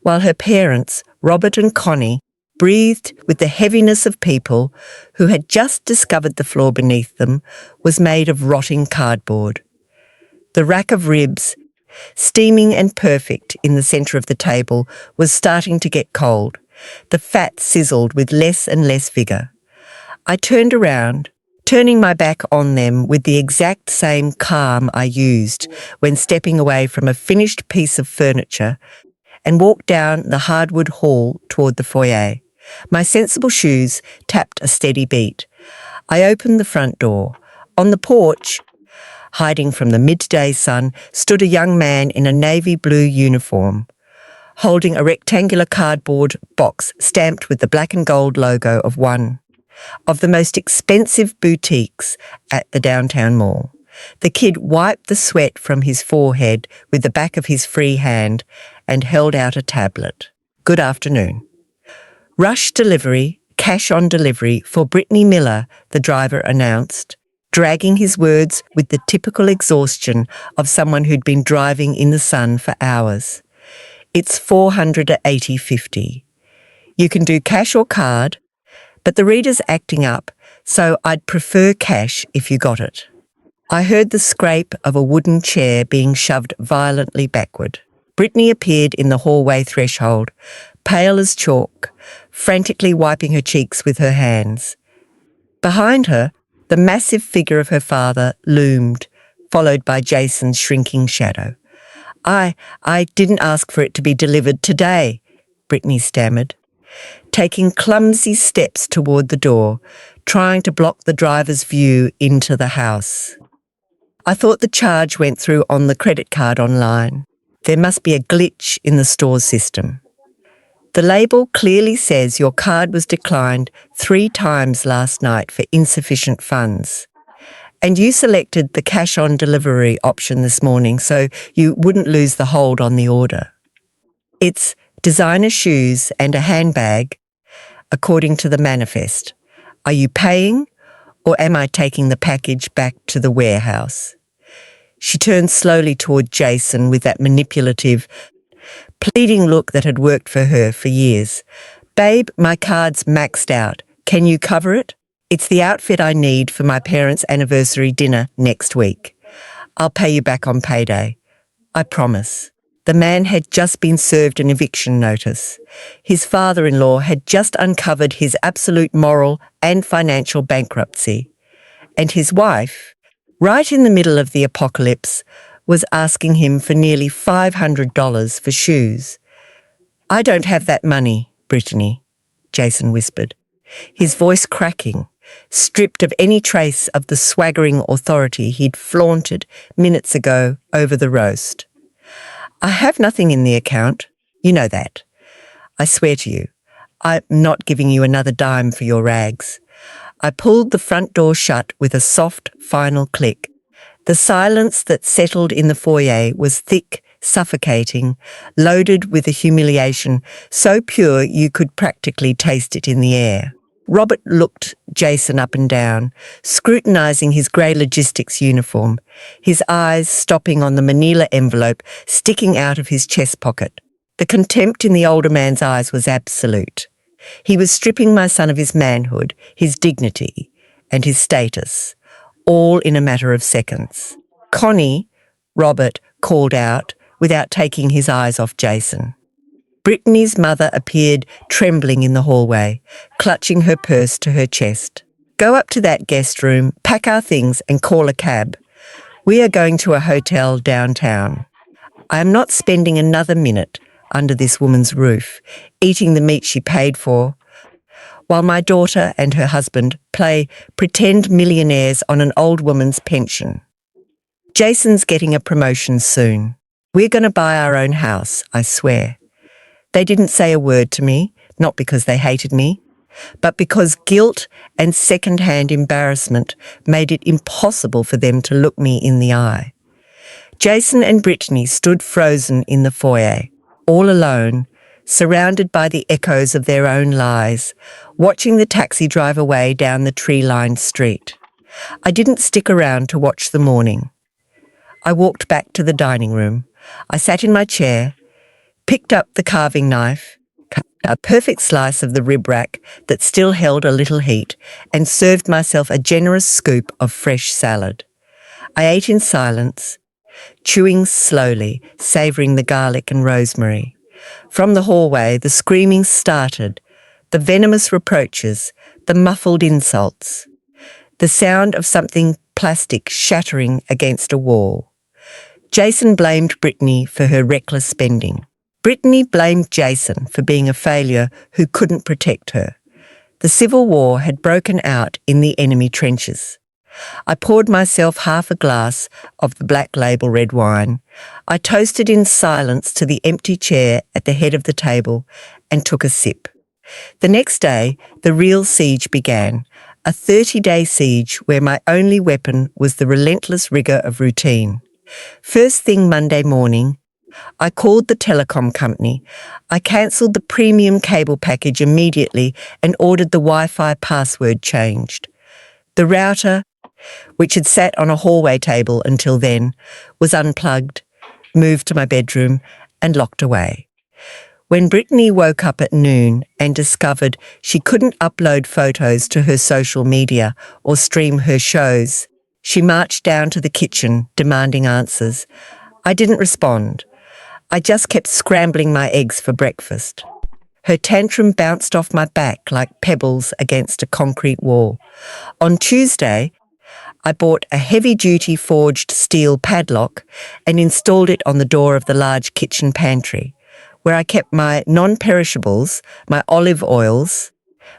Speaker 1: while her parents, Robert and Connie, breathed with the heaviness of people who had just discovered the floor beneath them was made of rotting cardboard. The rack of ribs, steaming and perfect in the centre of the table, was starting to get cold. The fat sizzled with less and less vigour. I turned around, turning my back on them with the exact same calm I used when stepping away from a finished piece of furniture, and walked down the hardwood hall toward the foyer. My sensible shoes tapped a steady beat. I opened the front door. On the porch, hiding from the midday sun, stood a young man in a navy blue uniform, holding a rectangular cardboard box stamped with the black and gold logo of one of the most expensive boutiques at the downtown mall. The kid wiped the sweat from his forehead with the back of his free hand and held out a tablet. Good afternoon. Rush delivery, cash on delivery for Brittany Miller, the driver announced, dragging his words with the typical exhaustion of someone who'd been driving in the sun for hours. It's $480.50. You can do cash or card, but the reader's acting up, so I'd prefer cash if you got it. I heard the scrape of a wooden chair being shoved violently backward. Brittany appeared in the hallway threshold, pale as chalk, frantically wiping her cheeks with her hands. Behind her, the massive figure of her father loomed, followed by Jason's shrinking shadow. I didn't ask for it to be delivered today," Brittany stammered, taking clumsy steps toward the door, trying to block the driver's view into the house. I thought the charge went through on the credit card online. There must be a glitch in the store system. The label clearly says your card was declined 3 times last night for insufficient funds. And you selected the cash on delivery option this morning so you wouldn't lose the hold on the order. It's designer shoes and a handbag, according to the manifest. Are you paying, or am I taking the package back to the warehouse? She turned slowly toward Jason with that manipulative, pleading look that had worked for her for years. Babe, my card's maxed out. Can you cover it? It's the outfit I need for my parents' anniversary dinner next week. I'll pay you back on payday. I promise. The man had just been served an eviction notice. His father-in-law had just uncovered his absolute moral and financial bankruptcy. And his wife, right in the middle of the apocalypse, was asking him for nearly $500 for shoes. I don't have that money, Brittany, Jason whispered, his voice cracking, stripped of any trace of the swaggering authority he'd flaunted minutes ago over the roast. I have nothing in the account. You know that. I swear to you, I'm not giving you another dime for your rags. I pulled the front door shut with a soft, final click. The silence that settled in the foyer was thick, suffocating, loaded with a humiliation so pure you could practically taste it in the air. Robert looked Jason up and down, scrutinising his grey logistics uniform, his eyes stopping on the manila envelope sticking out of his chest pocket. The contempt in the older man's eyes was absolute. He was stripping my son of his manhood, his dignity, and his status, all in a matter of seconds. Connie, Robert called out without taking his eyes off Jason. Brittany's mother appeared trembling in the hallway, clutching her purse to her chest. Go up to that guest room, pack our things and call a cab. We are going to a hotel downtown. I am not spending another minute under this woman's roof, eating the meat she paid for, while my daughter and her husband play pretend millionaires on an old woman's pension. Jason's getting a promotion soon. We're going to buy our own house, I swear. They didn't say a word to me, not because they hated me, but because guilt and second-hand embarrassment made it impossible for them to look me in the eye. Jason and Brittany stood frozen in the foyer, all alone, surrounded by the echoes of their own lies, watching the taxi drive away down the tree-lined street. I didn't stick around to watch the morning. I walked back to the dining room. I sat in my chair, picked up the carving knife, cut a perfect slice of the rib rack that still held a little heat, and served myself a generous scoop of fresh salad. I ate in silence, chewing slowly, savouring the garlic and rosemary. From the hallway, the screaming started, the venomous reproaches, the muffled insults, the sound of something plastic shattering against a wall. Jason blamed Brittany for her reckless spending. Brittany blamed Jason for being a failure who couldn't protect her. The civil war had broken out in the enemy trenches. I poured myself half a glass of the Black Label red wine. I toasted in silence to the empty chair at the head of the table and took a sip. The next day, the real siege began, a 30-day siege where my only weapon was the relentless rigour of routine. First thing Monday morning, I called the telecom company. I cancelled the premium cable package immediately and ordered the Wi-Fi password changed. The router, which had sat on a hallway table until then, was unplugged, moved to my bedroom and locked away. When Brittany woke up at noon and discovered she couldn't upload photos to her social media or stream her shows, she marched down to the kitchen demanding answers. I didn't respond. I just kept scrambling my eggs for breakfast. Her tantrum bounced off my back like pebbles against a concrete wall. On Tuesday, I bought a heavy-duty forged steel padlock and installed it on the door of the large kitchen pantry, where I kept my non-perishables, my olive oils,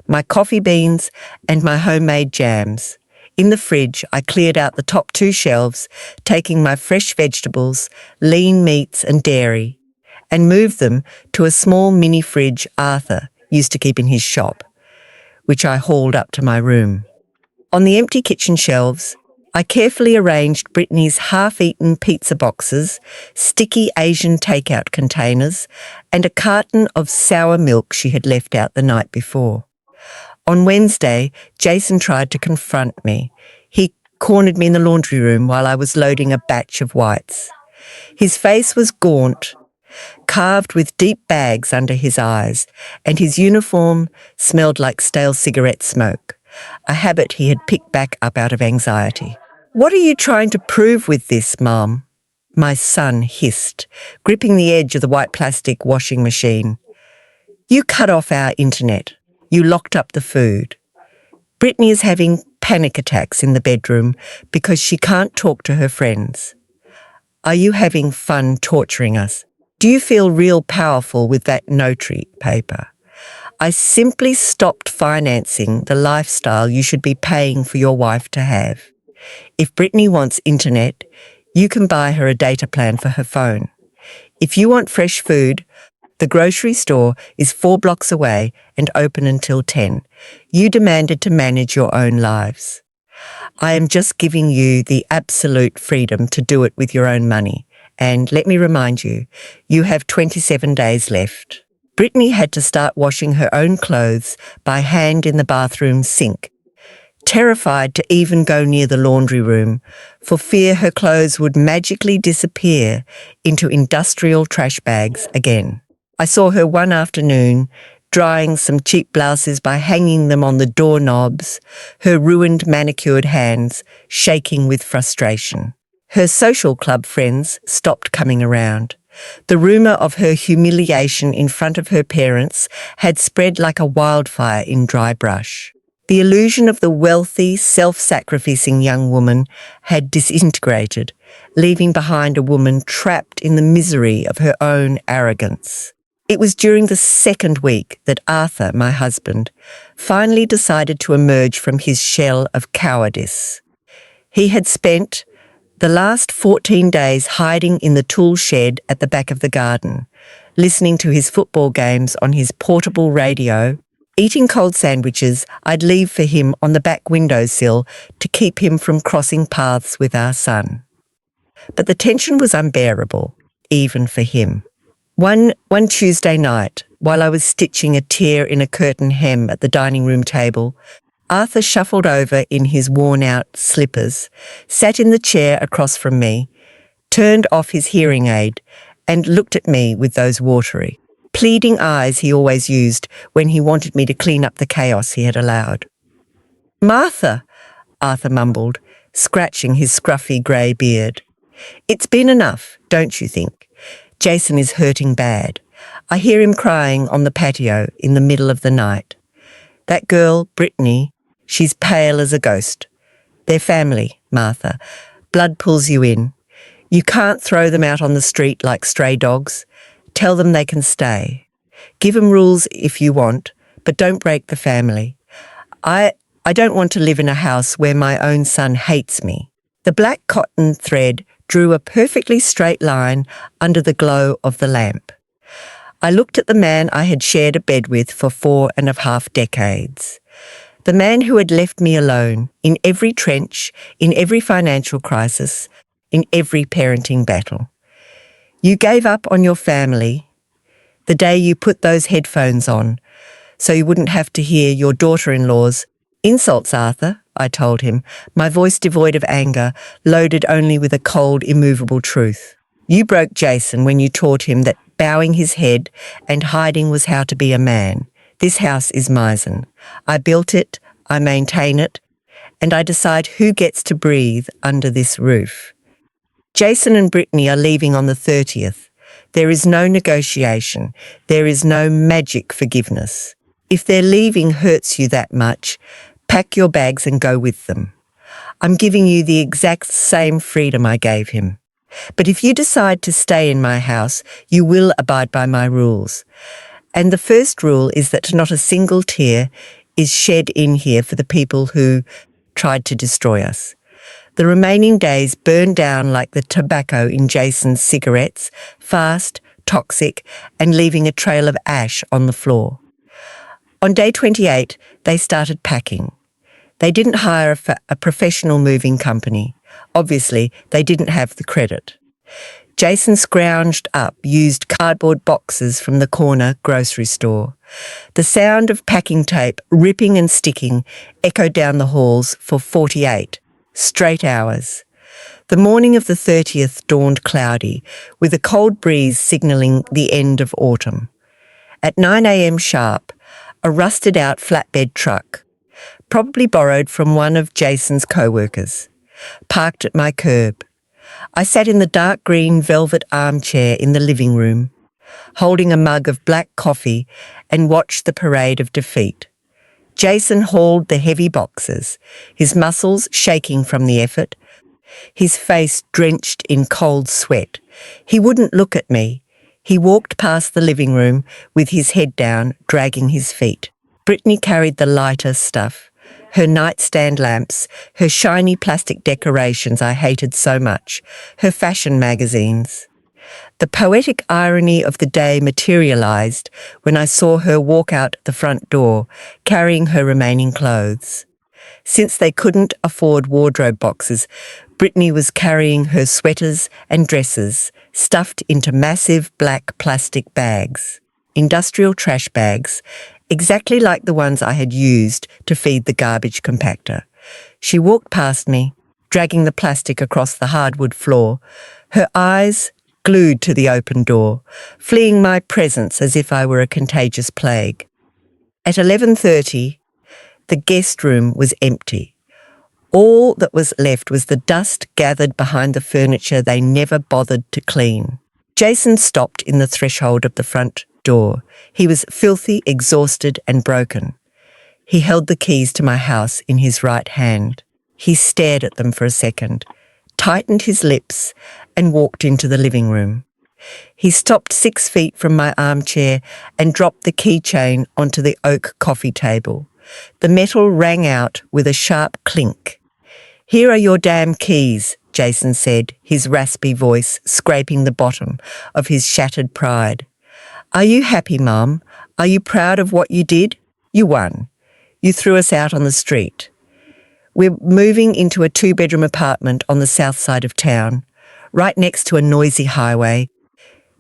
Speaker 1: my coffee beans and my homemade jams. In the fridge, I cleared out the top 2 shelves, taking my fresh vegetables, lean meats and dairy, and moved them to a small mini fridge Arthur used to keep in his shop, which I hauled up to my room. On the empty kitchen shelves, I carefully arranged Brittany's half-eaten pizza boxes, sticky Asian takeout containers, and a carton of sour milk she had left out the night before. On Wednesday, Jason tried to confront me. He cornered me in the laundry room while I was loading a batch of whites. His face was gaunt, carved with deep bags under his eyes, and his uniform smelled like stale cigarette smoke, a habit he had picked back up out of anxiety. "What are you trying to prove with this, Mum?" my son hissed, gripping the edge of the white plastic washing machine. "You cut off our internet. You locked up the food. Brittany is having panic attacks in the bedroom because she can't talk to her friends. Are you having fun torturing us? Do you feel real powerful with that notary paper? I simply stopped financing the lifestyle you should be paying for your wife to have. If Brittany wants internet, you can buy her a data plan for her phone. If you want fresh food, the grocery store is 4 blocks away and open until 10. You demanded to manage your own lives. I am just giving you the absolute freedom to do it with your own money. And let me remind you, you have 27 days left." Brittany had to start washing her own clothes by hand in the bathroom sink, terrified to even go near the laundry room for fear her clothes would magically disappear into industrial trash bags again. I saw her one afternoon drying some cheap blouses by hanging them on the doorknobs, her ruined manicured hands shaking with frustration. Her social club friends stopped coming around. The rumour of her humiliation in front of her parents had spread like a wildfire in dry brush. The illusion of the wealthy, self-sacrificing young woman had disintegrated, leaving behind a woman trapped in the misery of her own arrogance. It was during the 2nd week that Arthur, my husband, finally decided to emerge from his shell of cowardice. He had spent the last 14 days hiding in the tool shed at the back of the garden, listening to his football games on his portable radio, eating cold sandwiches I'd leave for him on the back windowsill to keep him from crossing paths with our son. But the tension was unbearable, even for him. One Tuesday night, while I was stitching a tear in a curtain hem at the dining room table, Arthur shuffled over in his worn-out slippers, sat in the chair across from me, turned off his hearing aid, and looked at me with those watery, pleading eyes he always used when he wanted me to clean up the chaos he had allowed. "Martha," Arthur mumbled, scratching his scruffy grey beard. "It's been enough, don't you think? Jason is hurting bad. I hear him crying on the patio in the middle of the night. That girl, Brittany, she's pale as a ghost. They're family, Martha. Blood pulls you in. You can't throw them out on the street like stray dogs. Tell them they can stay. Give them rules if you want, but don't break the family. I don't want to live in a house where my own son hates me." The black cotton thread drew a perfectly straight line under the glow of the lamp. I looked at the man I had shared a bed with for 4.5 decades. The man who had left me alone in every trench, in every financial crisis, in every parenting battle. You gave up on your family the day you put those headphones on, so you wouldn't have to hear your daughter-in-law's insults, Arthur, I told him, my voice devoid of anger, loaded only with a cold, immovable truth. You broke Jason when you taught him that bowing his head and hiding was how to be a man. This house is mine. I built it, I maintain it, and I decide who gets to breathe under this roof. Jason and Brittany are leaving on the 30th. There is no negotiation. There is no magic forgiveness. If their leaving hurts you that much, pack your bags and go with them. I'm giving you the exact same freedom I gave him. But if you decide to stay in my house, you will abide by my rules. And the first rule is that not a single tear is shed in here for the people who tried to destroy us. The remaining days burned down like the tobacco in Jason's cigarettes, fast, toxic, and leaving a trail of ash on the floor. On day 28, they started packing. They didn't hire a professional moving company. Obviously, they didn't have the credit. Jason scrounged up used cardboard boxes from the corner grocery store. The sound of packing tape ripping and sticking echoed down the halls for 48 straight hours. The morning of the 30th dawned cloudy, with a cold breeze signalling the end of autumn. At 9 a.m. sharp, a rusted-out flatbed truck, probably borrowed from one of Jason's co-workers, parked at my curb. I sat in the dark green velvet armchair in the living room, holding a mug of black coffee, and watched the parade of defeat. Jason hauled the heavy boxes, his muscles shaking from the effort, his face drenched in cold sweat. He wouldn't look at me. He walked past the living room with his head down, dragging his feet. Brittany carried the lighter stuff, her nightstand lamps, her shiny plastic decorations I hated so much, her fashion magazines. The poetic irony of the day materialised when I saw her walk out the front door, carrying her remaining clothes. Since they couldn't afford wardrobe boxes, Brittany was carrying her sweaters and dresses, stuffed into massive black plastic bags, industrial trash bags, exactly like the ones I had used to feed the garbage compactor. She walked past me, dragging the plastic across the hardwood floor, her eyes glued to the open door, fleeing my presence as if I were a contagious plague. At 11:30, the guest room was empty. All that was left was the dust gathered behind the furniture they never bothered to clean. Jason stopped in the threshold of the front door. He was filthy, exhausted, and broken. He held the keys to my house in his right hand. He stared at them for a second, tightened his lips, and walked into the living room. He stopped 6 feet from my armchair and dropped the keychain onto the oak coffee table. The metal rang out with a sharp clink. "Here are your damn keys," Jason said, his raspy voice scraping the bottom of his shattered pride. "Are you happy, Mum? Are you proud of what you did? You won. You threw us out on the street. We're moving into a 2-bedroom apartment on the south side of town, right next to a noisy highway,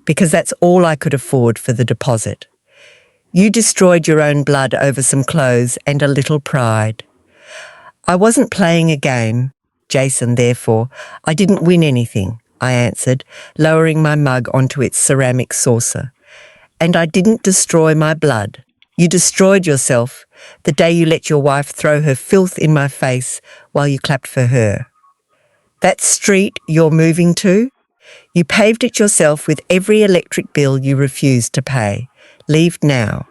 Speaker 1: because that's all I could afford for the deposit. You destroyed your own blood over some clothes and a little pride. I wasn't playing a game, Jason, therefore. I didn't win anything," I answered, lowering my mug onto its ceramic saucer. "And I didn't destroy my blood. You destroyed yourself the day you let your wife throw her filth in my face while you clapped for her. That street you're moving to, you paved it yourself with every electric bill you refused to pay. Leave now.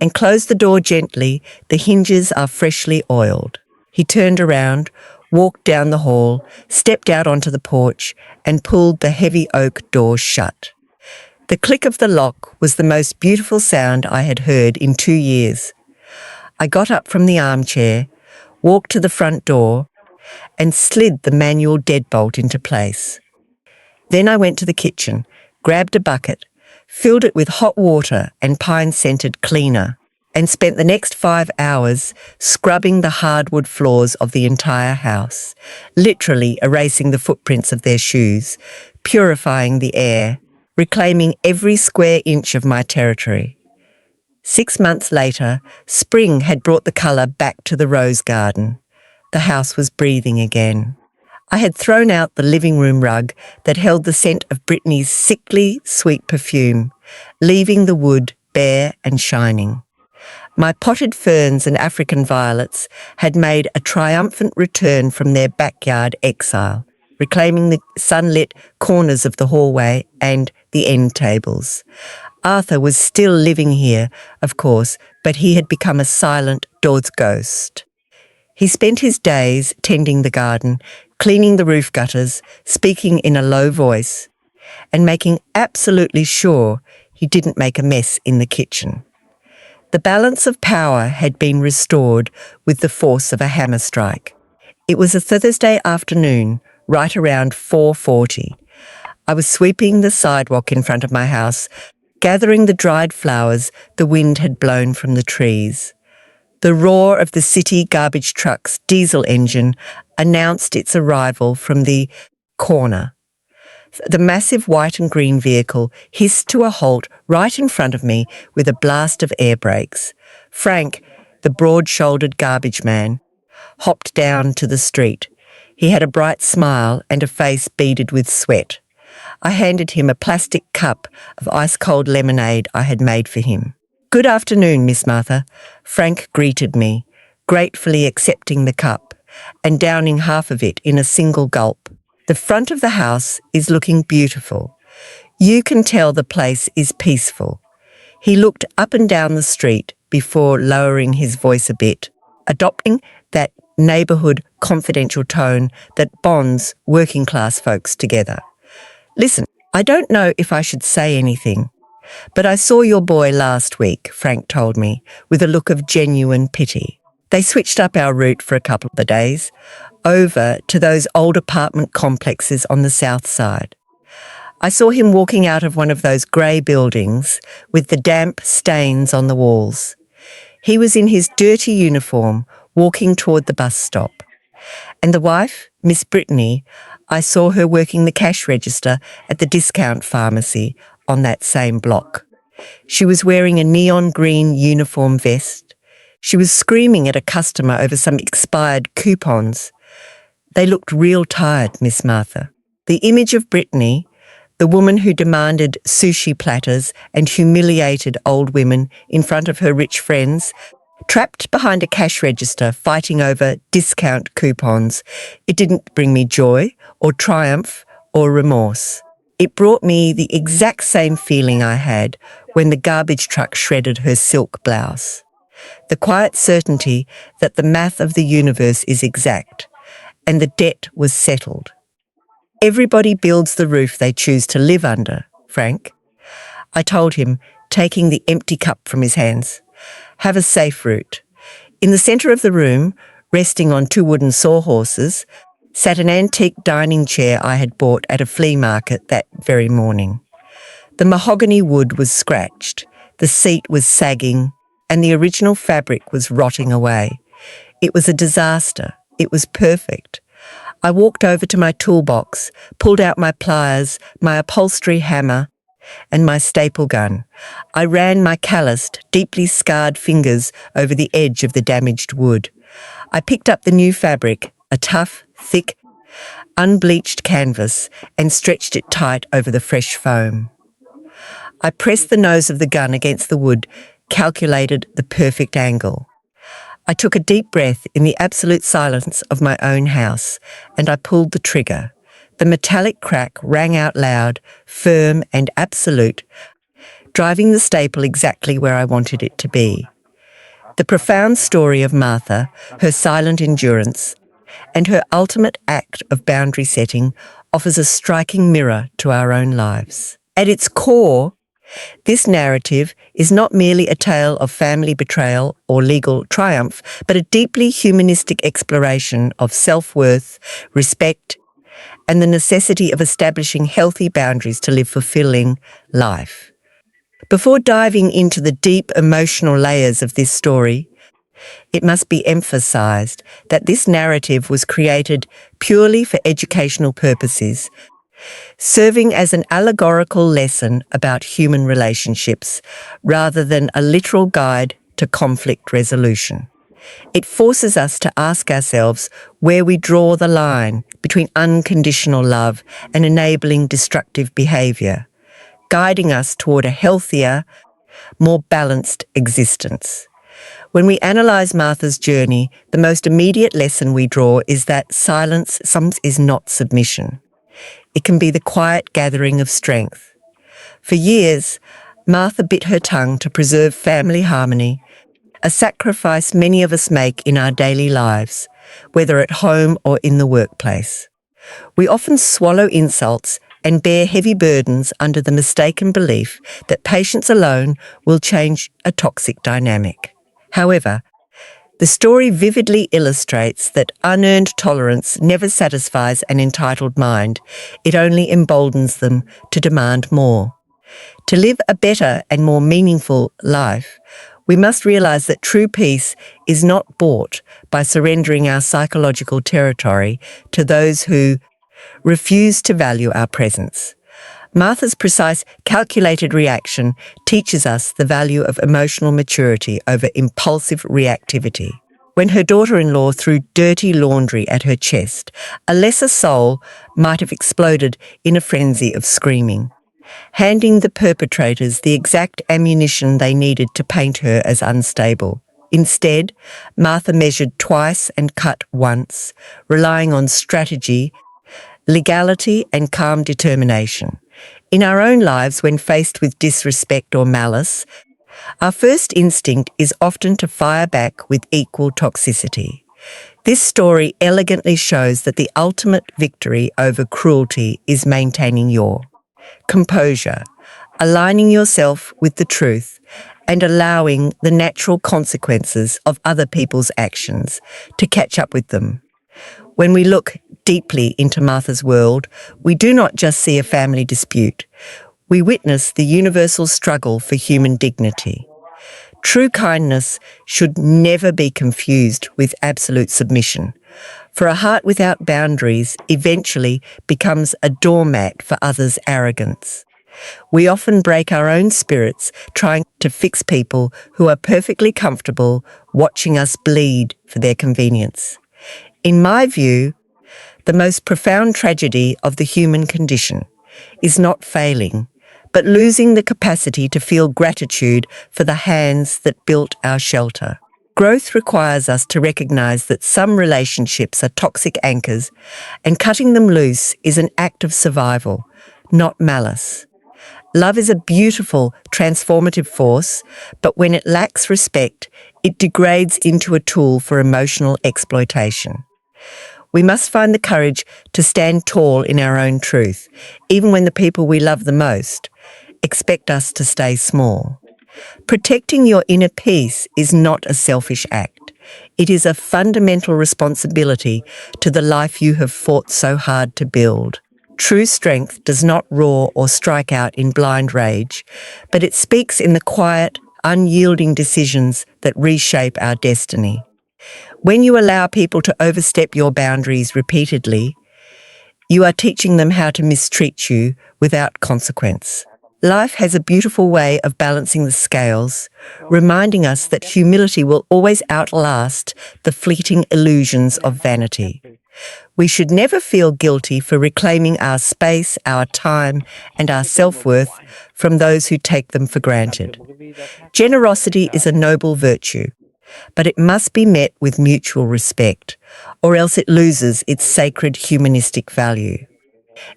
Speaker 1: And close the door gently. The hinges are freshly oiled." He turned around, walked down the hall, stepped out onto the porch, and pulled the heavy oak door shut. The click of the lock was the most beautiful sound I had heard in 2 years. I got up from the armchair, walked to the front door, and slid the manual deadbolt into place. Then I went to the kitchen, grabbed a bucket, filled it with hot water and pine-scented cleaner, and spent the next 5 hours scrubbing the hardwood floors of the entire house, literally erasing the footprints of their shoes, purifying the air, reclaiming every square inch of my territory. 6 months later, spring had brought the colour back to the rose garden. The house was breathing again. I had thrown out the living room rug that held the scent of Brittany's sickly, sweet perfume, leaving the wood bare and shining. My potted ferns and African violets had made a triumphant return from their backyard exile, reclaiming the sunlit corners of the hallway and the end tables. Arthur was still living here, of course, but he had become a silent Dod's ghost. He spent his days tending the garden, cleaning the roof gutters, speaking in a low voice, and making absolutely sure he didn't make a mess in the kitchen. The balance of power had been restored with the force of a hammer strike. It was a Thursday afternoon, right around 4:40. I was sweeping the sidewalk in front of my house, gathering the dried flowers the wind had blown from the trees. The roar of the city garbage truck's diesel engine announced its arrival from the corner. The massive white and green vehicle hissed to a halt right in front of me with a blast of air brakes. Frank, the broad-shouldered garbage man, hopped down to the street. He had a bright smile and a face beaded with sweat. I handed him a plastic cup of ice-cold lemonade I had made for him. "Good afternoon, Miss Martha," Frank greeted me, gratefully accepting the cup and downing half of it in a single gulp. "The front of the house is looking beautiful. You can tell the place is peaceful." He looked up and down the street before lowering his voice a bit, adopting that neighbourhood confidential tone that bonds working-class folks together. "Listen, I don't know if I should say anything, but I saw your boy last week," Frank told me, with a look of genuine pity. "They switched up our route for a couple of days, over to those old apartment complexes on the south side. I saw him walking out of one of those grey buildings with the damp stains on the walls. He was in his dirty uniform, walking toward the bus stop. And the wife, Miss Brittany, I saw her working the cash register at the discount pharmacy on that same block. She was wearing a neon green uniform vest. She was screaming at a customer over some expired coupons. They looked real tired, Miss Martha." The image of Brittany, the woman who demanded sushi platters and humiliated old women in front of her rich friends, trapped behind a cash register fighting over discount coupons, it didn't bring me joy or triumph or remorse. It brought me the exact same feeling I had when the garbage truck shredded her silk blouse. The quiet certainty that the math of the universe is exact, and the debt was settled. "Everybody builds the roof they choose to live under, Frank," I told him, taking the empty cup from his hands. "Have a safe route." In the centre of the room, resting on 2 wooden sawhorses, sat an antique dining chair I had bought at a flea market that very morning. The mahogany wood was scratched, the seat was sagging, and the original fabric was rotting away. It was a disaster. It was perfect. I walked over to my toolbox, pulled out my pliers, my upholstery hammer, and my staple gun. I ran my calloused, deeply scarred fingers over the edge of the damaged wood. I picked up the new fabric, a tough, thick, unbleached canvas, and stretched it tight over the fresh foam. I pressed the nose of the gun against the wood, calculated the perfect angle. I took a deep breath in the absolute silence of my own house, and I pulled the trigger. The metallic crack rang out loud, firm and absolute, driving the staple exactly where I wanted it to be. The profound story of Martha, her silent endurance, and her ultimate act of boundary setting offers a striking mirror to our own lives. At its core, this narrative is not merely a tale of family betrayal or legal triumph, but a deeply humanistic exploration of self-worth, respect, and the necessity of establishing healthy boundaries to live fulfilling life. Before diving into the deep emotional layers of this story, it must be emphasised that this narrative was created purely for educational purposes, serving as an allegorical lesson about human relationships rather than a literal guide to conflict resolution. It forces us to ask ourselves where we draw the line between unconditional love and enabling destructive behaviour, guiding us toward a healthier, more balanced existence. When we analyse Martha's journey, the most immediate lesson we draw is that silence sometimes is not submission. It can be the quiet gathering of strength. For years, Martha bit her tongue to preserve family harmony, a sacrifice many of us make in our daily lives, whether at home or in the workplace. We often swallow insults and bear heavy burdens under the mistaken belief that patience alone will change a toxic dynamic. However, The story vividly illustrates that unearned tolerance never satisfies an entitled mind. It only emboldens them to demand more. To live a better and more meaningful life, we must realize that true peace is not bought by surrendering our psychological territory to those who refuse to value our presence. Martha's precise, calculated reaction teaches us the value of emotional maturity over impulsive reactivity. When her daughter-in-law threw dirty laundry at her chest, a lesser soul might have exploded in a frenzy of screaming, handing the perpetrators the exact ammunition they needed to paint her as unstable. Instead, Martha measured twice and cut once, relying on strategy, legality, and calm determination. In our own lives, when faced with disrespect or malice, our first instinct is often to fire back with equal toxicity. This story elegantly shows that the ultimate victory over cruelty is maintaining your composure, aligning yourself with the truth, and allowing the natural consequences of other people's actions to catch up with them. When we look deeply into Martha's world, we do not just see a family dispute. We witness the universal struggle for human dignity. True kindness should never be confused with absolute submission, for a heart without boundaries eventually becomes a doormat for others' arrogance. We often break our own spirits trying to fix people who are perfectly comfortable watching us bleed for their convenience. In my view, the most profound tragedy of the human condition is not failing, but losing the capacity to feel gratitude for the hands that built our shelter. Growth requires us to recognise that some relationships are toxic anchors, and cutting them loose is an act of survival, not malice. Love is a beautiful, transformative force, but when it lacks respect, it degrades into a tool for emotional exploitation. We must find the courage to stand tall in our own truth, even when the people we love the most expect us to stay small. Protecting your inner peace is not a selfish act. It is a fundamental responsibility to the life you have fought so hard to build. True strength does not roar or strike out in blind rage, but it speaks in the quiet, unyielding decisions that reshape our destiny. When you allow people to overstep your boundaries repeatedly, you are teaching them how to mistreat you without consequence. Life has a beautiful way of balancing the scales, reminding us that humility will always outlast the fleeting illusions of vanity. We should never feel guilty for reclaiming our space, our time, and our self-worth from those who take them for granted. Generosity is a noble virtue, but it must be met with mutual respect, or else it loses its sacred humanistic value.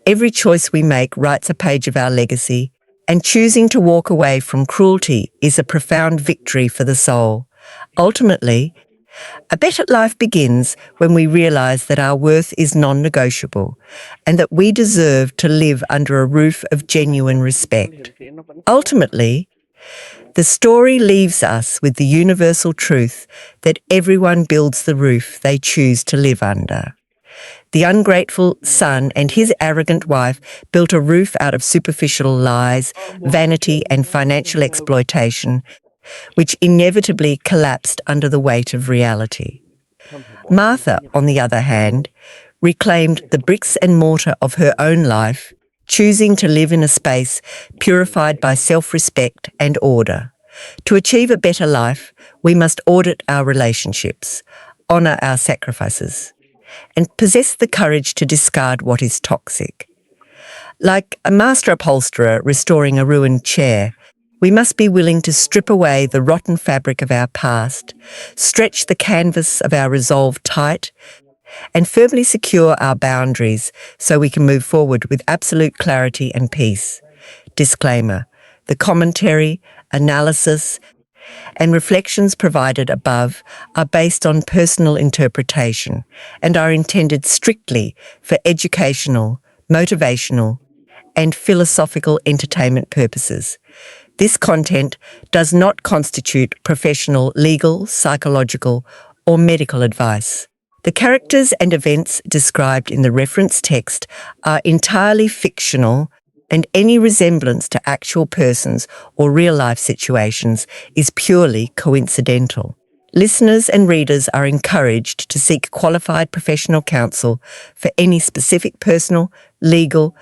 Speaker 1: Every choice we make writes a page of our legacy, and choosing to walk away from cruelty is a profound victory for the soul. Ultimately, a better life begins when we realise that our worth is non-negotiable and that we deserve to live under a roof of genuine respect. Ultimately, the story leaves us with the universal truth that everyone builds the roof they choose to live under. The ungrateful son and his arrogant wife built a roof out of superficial lies, vanity, and financial exploitation, which inevitably collapsed under the weight of reality. Martha, on the other hand, reclaimed the bricks and mortar of her own life, choosing to live in a space purified by self-respect and order. To achieve a better life, we must audit our relationships, honour our sacrifices, and possess the courage to discard what is toxic. Like a master upholsterer restoring a ruined chair, we must be willing to strip away the rotten fabric of our past, stretch the canvas of our resolve tight, and firmly secure our boundaries so we can move forward with absolute clarity and peace. Disclaimer: the commentary, analysis, and reflections provided above are based on personal interpretation and are intended strictly for educational, motivational, and philosophical entertainment purposes. This content does not constitute professional, legal, psychological, or medical advice. The characters and events described in the reference text are entirely fictional, and any resemblance to actual persons or real-life situations is purely coincidental. Listeners and readers are encouraged to seek qualified professional counsel for any specific personal, legal,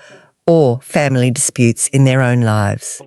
Speaker 1: or family disputes in their own lives.